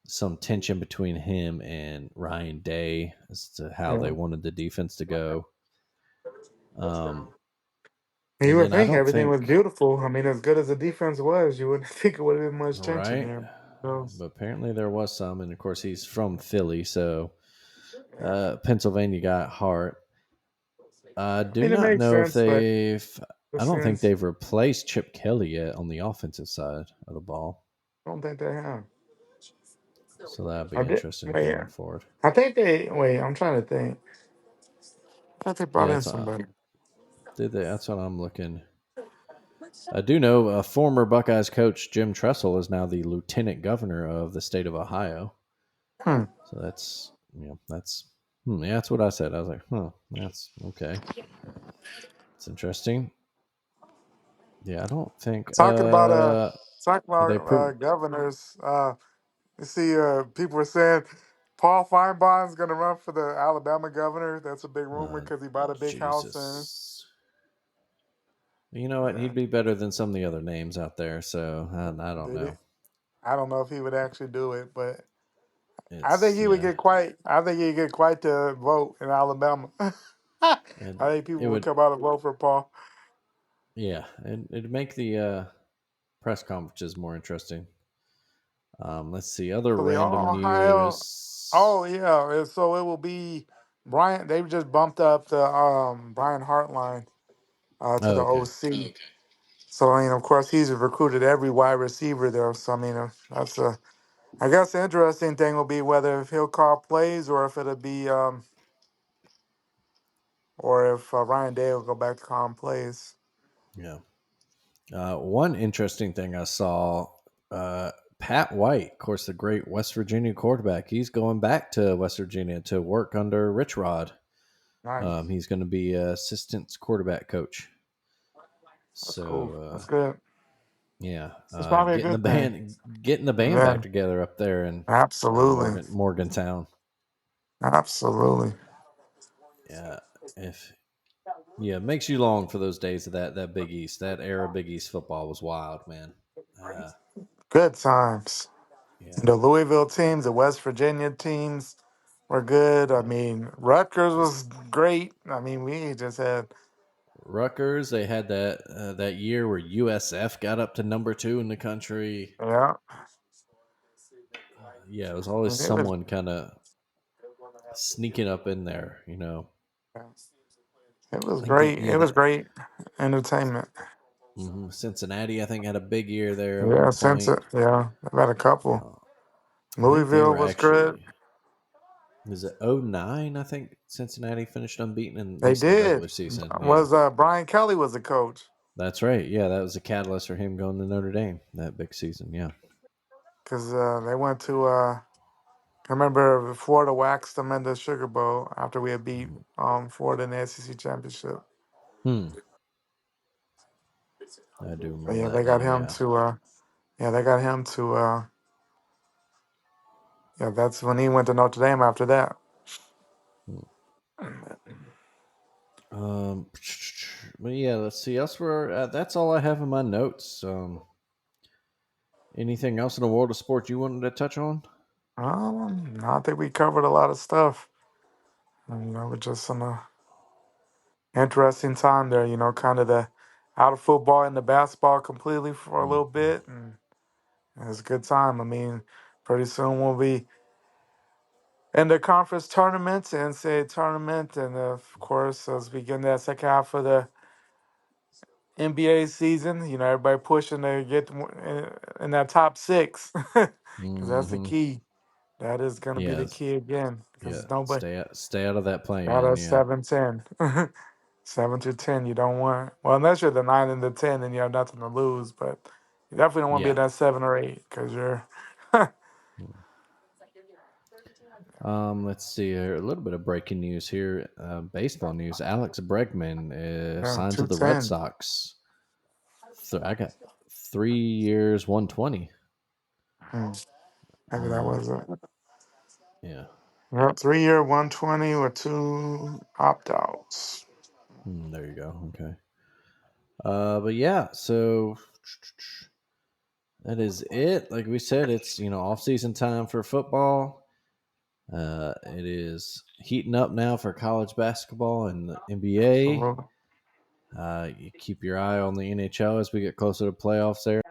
some tension between him and Ryan Day as to how they yeah, wanted the defense to go. Um, you and would then I think don't everything was think, beautiful. I mean, as good as the defense was, you wouldn't think it would have been much tension right, there. So, but apparently there was some. And of course, he's from Philly, so Pennsylvania got heart. I I do mean, it not makes know if sense, but I don't think since they've replaced Chip Kelly yet on the offensive side of the ball. I don't think they have. So that'd I be did. interesting Wait, yeah. going forward. I think they. Wait, I'm trying to think. I thought they brought Yeah, in somebody. that's what I'm looking. I do know former Buckeyes coach Jim Tressel is now the lieutenant governor of the state of Ohio. Hmm. So yeah, that's what I said. I was like, huh, that's okay. It's interesting. Yeah, I don't think Talking about they proved. governors. You see, people were saying Paul Feinbaum's going to run for the Alabama governor. That's a big rumor Uh, because he bought a big house in. Jesus. You know what? Yeah, He'd be better than some of the other names out there. So I don't did know. it? I don't know if he would actually do it, but I think It's he would yeah, get quite. I think he'd get quite the vote in Alabama. I and think people it would would come out and vote for Paul. yeah, it'd make the press conferences more interesting. Let's see other So the random Ohio. news. Oh yeah, so it will be Brian. They just bumped up the Brian Hartline to Oh, the okay, OC. So I mean, of course, he's recruited every wide receiver there. So I mean, that's a. I guess the interesting thing will be whether if he'll call plays or if it'll be or if Ryan Day will go back to calling plays. yeah. One interesting thing I saw, uh, Pat White, of course, the great West Virginia quarterback. He's going back to West Virginia to work under Rich Rod. Nice. He's going to be assistant quarterback coach. That's cool. So That's good. yeah, It's probably a good thing. getting the band Yeah. back together up there in Absolutely. Morgantown. Absolutely. Yeah, if Yeah, it makes you long for those days of that Big East. That era of Big East football was wild, man. Uh, Good times. yeah, The Louisville teams, the West Virginia teams were good. I yeah. mean, Rutgers was great. I mean, we just had, Rutgers, they had that year where USF got up to number two in the country. yeah, Yeah, it was always it was, someone kind of sneaking up in there. it I was think that great. yeah It was that great entertainment. Cincinnati, I think, had a big year there at one Yeah, since point. yeah, I've had a couple. Uh, I think they Louisville were was good. actually was it '09? I think Cincinnati finished unbeaten in at They least in the did. regular season. Yeah, Was Brian Kelly was the coach? that's right. Yeah, that was a catalyst for him going to Notre Dame that big season. Yeah. Because they went to. I remember Florida waxed them in the Sugar Bowl after we had beat Florida in the SEC championship. Hmm. I do So remember yeah, that they got now. him Yeah. to. Yeah, they got him to. Yeah, that's when he went to Notre Dame after that. Hmm. But yeah, let's see elsewhere. That's all I have in my notes. Anything else in the world of sports you wanted to touch on? I think we covered a lot of stuff. And, we're just in a interesting time there. Kind of the out of football and the basketball completely for a Mm. little bit, and it's a good time. I mean, pretty soon we'll be in the conference tournaments and say tournament, and of course as we get in that second half of the NBA season, everybody pushing to get in that top six because that's the Hmm. key. That is going to be the Yes. key again Yeah. because nobody Stay out of that play got in. a Yeah. 7-10. 7 to 10, you don't want. Well, unless you're the 9 and the 10, and you have nothing to lose. But you definitely don't want to be in Yeah. that 7 or 8 because you're. Let's see here. A little bit of breaking news here. Baseball news. Alex Bregman Yeah, signed to the Red 210. Sox. I got 3 years, 120. Hmm. Maybe that Um, was it. yeah. Yep, 3 year 120 with two opt outs. There you go. Okay. But yeah, so that is it. Like we said, it's off season time for football. It is heating up now for college basketball and the NBA. Absolutely. You keep your eye on the NHL as we get closer to playoffs. There,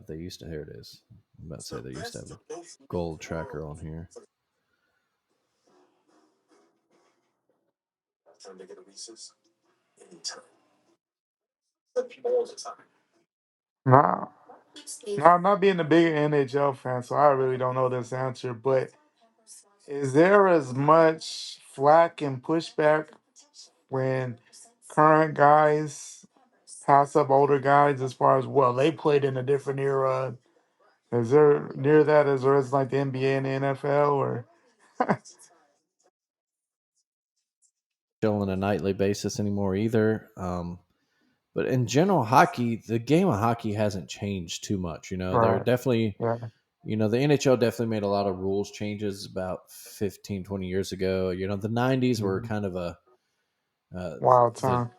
they used to. Here it is. I'm about to say they used to have a gold tracker on here. Nah, nah, I'm not being a big NHL fan, so I really don't know this answer. But is there as much flack and pushback when current guys pass up older guys as far as, well, they played in a different era? Is there near that as there is like the NBA and the NFL, or? Still on a nightly basis anymore either. But in general, hockey, the game of hockey hasn't changed too much. They're Right. definitely, Yeah. the NHL definitely made a lot of rules changes about 15, 20 years ago. The 90s were Mhm. kind of uh, Wild the time.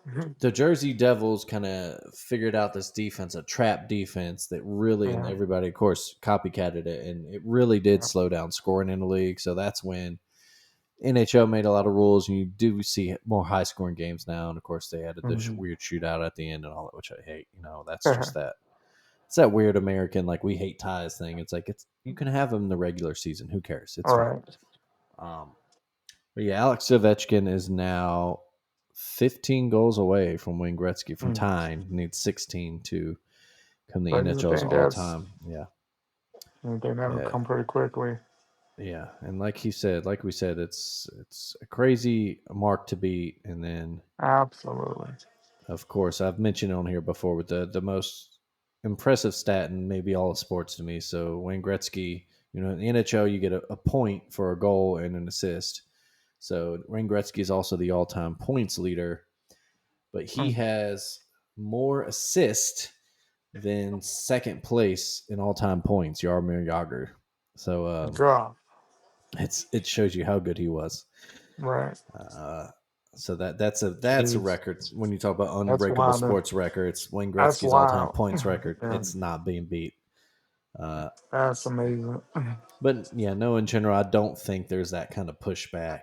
the Jersey Devils kind of figured out this defense, a trap defense that really, and Yeah. everybody, of course, copycatted it, and it really did Yeah. slow down scoring in the league. So that's when NHL made a lot of rules, and you do see more high scoring games now. And of course, they added the Mhm. weird shootout at the end and all that, which I hate. That's just that. It's that weird American like we hate ties thing. It's like it's you can have them in the regular season. Who cares? It's All fine. right. Um, but yeah, Alex Ovechkin is now 15 goals away from Wayne Gretzky from Mm. tying. He needs 16 to become the But you NHL's think all that's time. Yeah. you think that'll Uh, come pretty quickly. yeah, and like we said, it's a crazy mark to beat. And then, Absolutely. of course, I've mentioned on here before with the most impressive stat in maybe all of sports to me. So Wayne Gretzky, in the NHL, you get a point for a goal and an assist. So Wayne Gretzky is also the all-time points leader, but he Mm. has more assists than second place in all-time points, Jaromir Jagr. So God. it shows you how good he was. Right. Uh, so that's a Jeez. record. When you talk about That's unbreakable wild. sports records, Wayne That's Gretzky's all-time wild. points record, Yeah. it's not being beat. That's amazing. But yeah, no, in general, I don't think there's that kind of pushback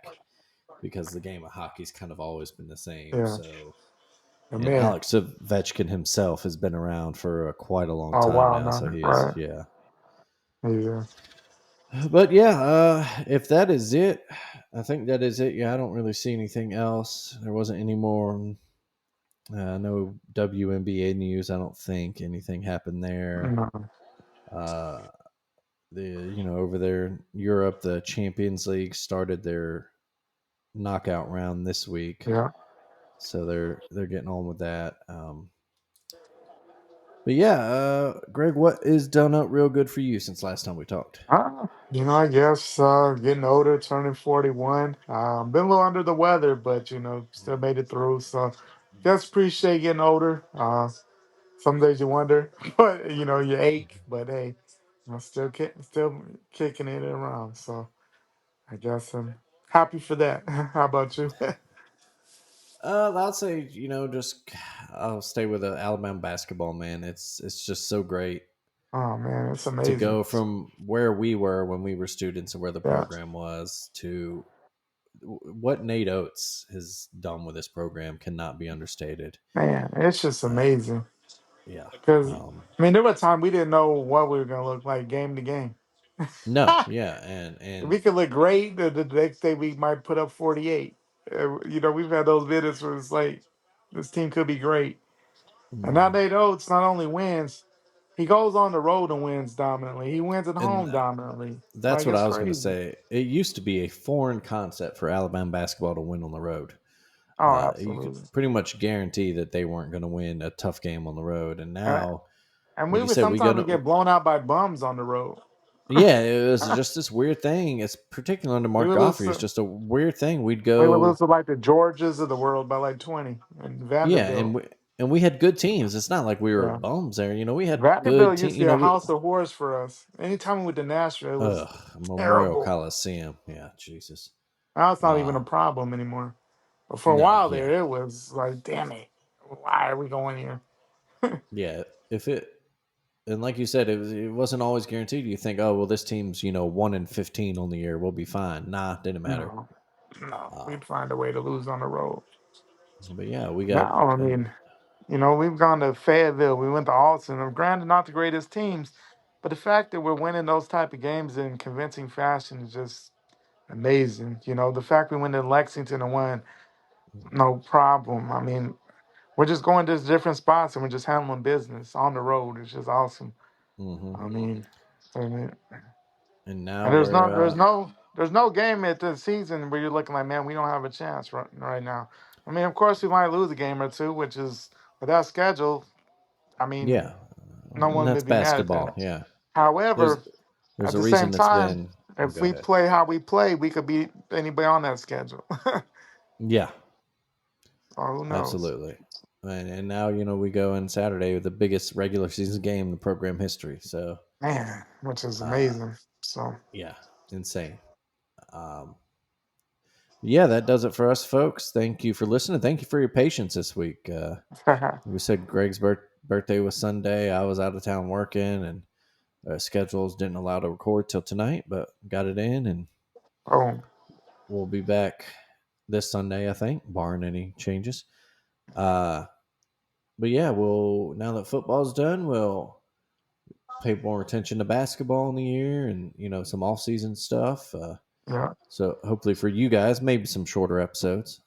because the game of hockey's kind of always been the same. Yeah. So, But and man. Alex Ovechkin himself has been around for quite a long Oh time wow, now. So no. he is, Right. yeah. Yeah. But yeah, if that is it, I think that is it. Yeah, I don't really see anything else. There wasn't any more. No WNBA news. I don't think anything happened there. No. Uh, over there in Europe, the Champions League started their knockout round this week, Yeah. so they're getting on with that. But yeah, Greg, what is done up real good for you since last time we talked? I guess getting older, turning 41. Been a little under the weather, but still made it through. So just appreciate getting older. Some days you wonder, but you ache. But hey, I'm still kicking it around. So I guess I'm happy for that. How about you? I'll say just I'll stay with the Alabama basketball, man. It's just so great Oh man, it's to amazing. go from where we were when we were students and where the Yeah, program was to what Nate Oates has done with this program cannot be understated. man, it's just Uh, amazing. yeah. Because Um, there were times we didn't know what we were gonna look like game to game. no. Yeah. And We could look great. The next day we might put up 48. We've had those minutes where it's like this team could be great. And now mhm. Nate Oates not only wins, he goes on the road and wins dominantly. He wins at and home dominantly. that's Like what it's I was going to crazy. say. It used to be a foreign concept for Alabama basketball to win on the road. Oh, You could absolutely. pretty much guarantee that they weren't going to win a tough game on the road. And And, now, and like we you would said, we go sometimes get to blown out by bums on the road. yeah. It was just this weird thing. It's particularly under we Mark would lose. Goffrey. It's just a weird thing. We'd We would lose go to like the Georges of the world by like 20 and yeah, Vanderbilt. and we had good teams. It's not like we were Yeah. bums there. We had good Vanderbilt used team. to be a house of horrors for us. Anytime we went to Nashville, it was Memorial terrible. Coliseum. Yeah, Jesus. Now it's not even a Um, problem anymore. But for a no, while yeah, there, it was like, damn it, why are we going here? yeah. If it and like you said, it wasn't always guaranteed. You think, oh well, this team's 1-15 on the year, we'll be fine. Nah, didn't matter. No, no, Uh, we'd find a way to lose on the road. but yeah, we got Now, we've gone to Fayetteville, we went to Alton. Granted, not the greatest teams, but the fact that we're winning those type of games in convincing fashion is just amazing. The fact we went to Lexington and won, no problem. We're just going to different spots and we're just handling business on the road. It's just awesome. hmm I mean, I mean, and now and there's we're no, there's no, there's no game at the season where you're looking like, man, we don't have a chance right now. Of course, we might lose a game or two, which is with that schedule. I mean, yeah, no and one that's would be mad at basketball. that. Yeah, there's However, there's at a the same reason it's time, been. Oh, if go we ahead. play how we play, we could beat anybody on that schedule. Yeah, So who knows? absolutely. And now we go in Saturday with the biggest regular season game in the program history. So Man, which is uh, amazing. So, yeah, insane. Um, yeah, that does it for us, folks. Thank you for listening. Thank you for your patience this week. We said Greg's birthday was Sunday. I was out of town working, and schedules didn't allow to record till tonight, but got it in, and oh, we'll be back this Sunday, I think, barring any changes. Uh, but yeah, we'll now that football's done, we'll pay more attention to basketball in the year and some off season stuff. yeah. So hopefully for you guys, maybe some shorter episodes.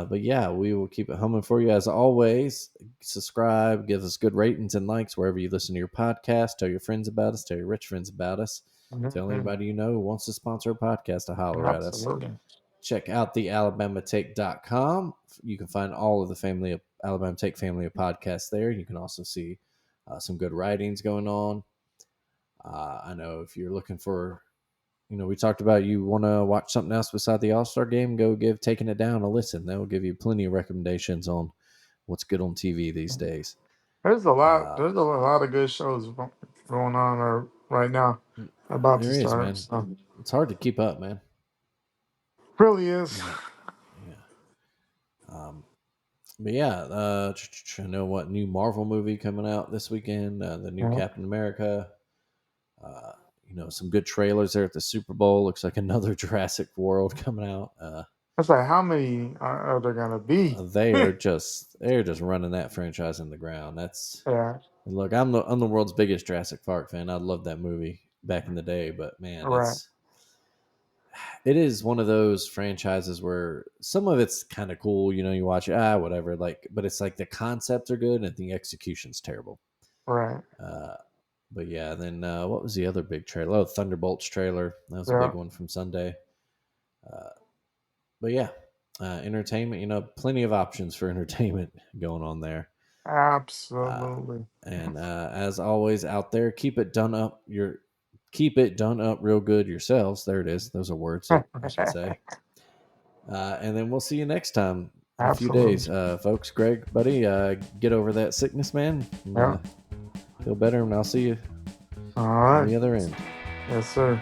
But yeah, we will keep it humming for you as always. Subscribe, give us good ratings and likes wherever you listen to your podcast. Tell your friends about us. Tell your rich friends about us. Tell Mhm. anybody you know who wants to sponsor a podcast to holler at us. Absolutely. Check out the alabamatake.com. You can find all of the family of Alabama Take family of podcasts there. You can also see some good writings going on. I know if you're looking for we talked about you want to watch something else beside the All-Star game, go give Taking It Down a listen. That will give you plenty of recommendations on what's good on TV these days. There's a lot. Uh, There's a lot of good shows going on right now, about to there is, start. man. So It's hard to keep up, man. really is. Yeah. But yeah, I know what new Marvel movie coming out this weekend. The new Yeah. Captain America. Uh, some good trailers there at the Super Bowl. Looks like another Jurassic World coming out. It's like how many are there gonna be? They're just running that franchise in the ground. That's Yeah. look. I'm the world's biggest Jurassic Park fan. I loved that movie back in the day, but man, Right. it is one of those franchises where some of it's kind of cool. You watch it, whatever. Like, but it's like the concepts are good and the execution's terrible. Right. Uh, but yeah, then what was the other big trailer? Oh, Thunderbolts trailer. That was a Yeah. big one from Sunday. Uh, but yeah, entertainment. Plenty of options for entertainment going on there. Uh, Absolutely. and as always, out there, keep it done up real good yourselves. There it is. Those are words that I should say. And then we'll see you next time in a few Absolutely. days, folks. Greg, buddy, get over that sickness, man. And, Yeah. feel better, and I'll see you All on right. the other end. Yes, sir.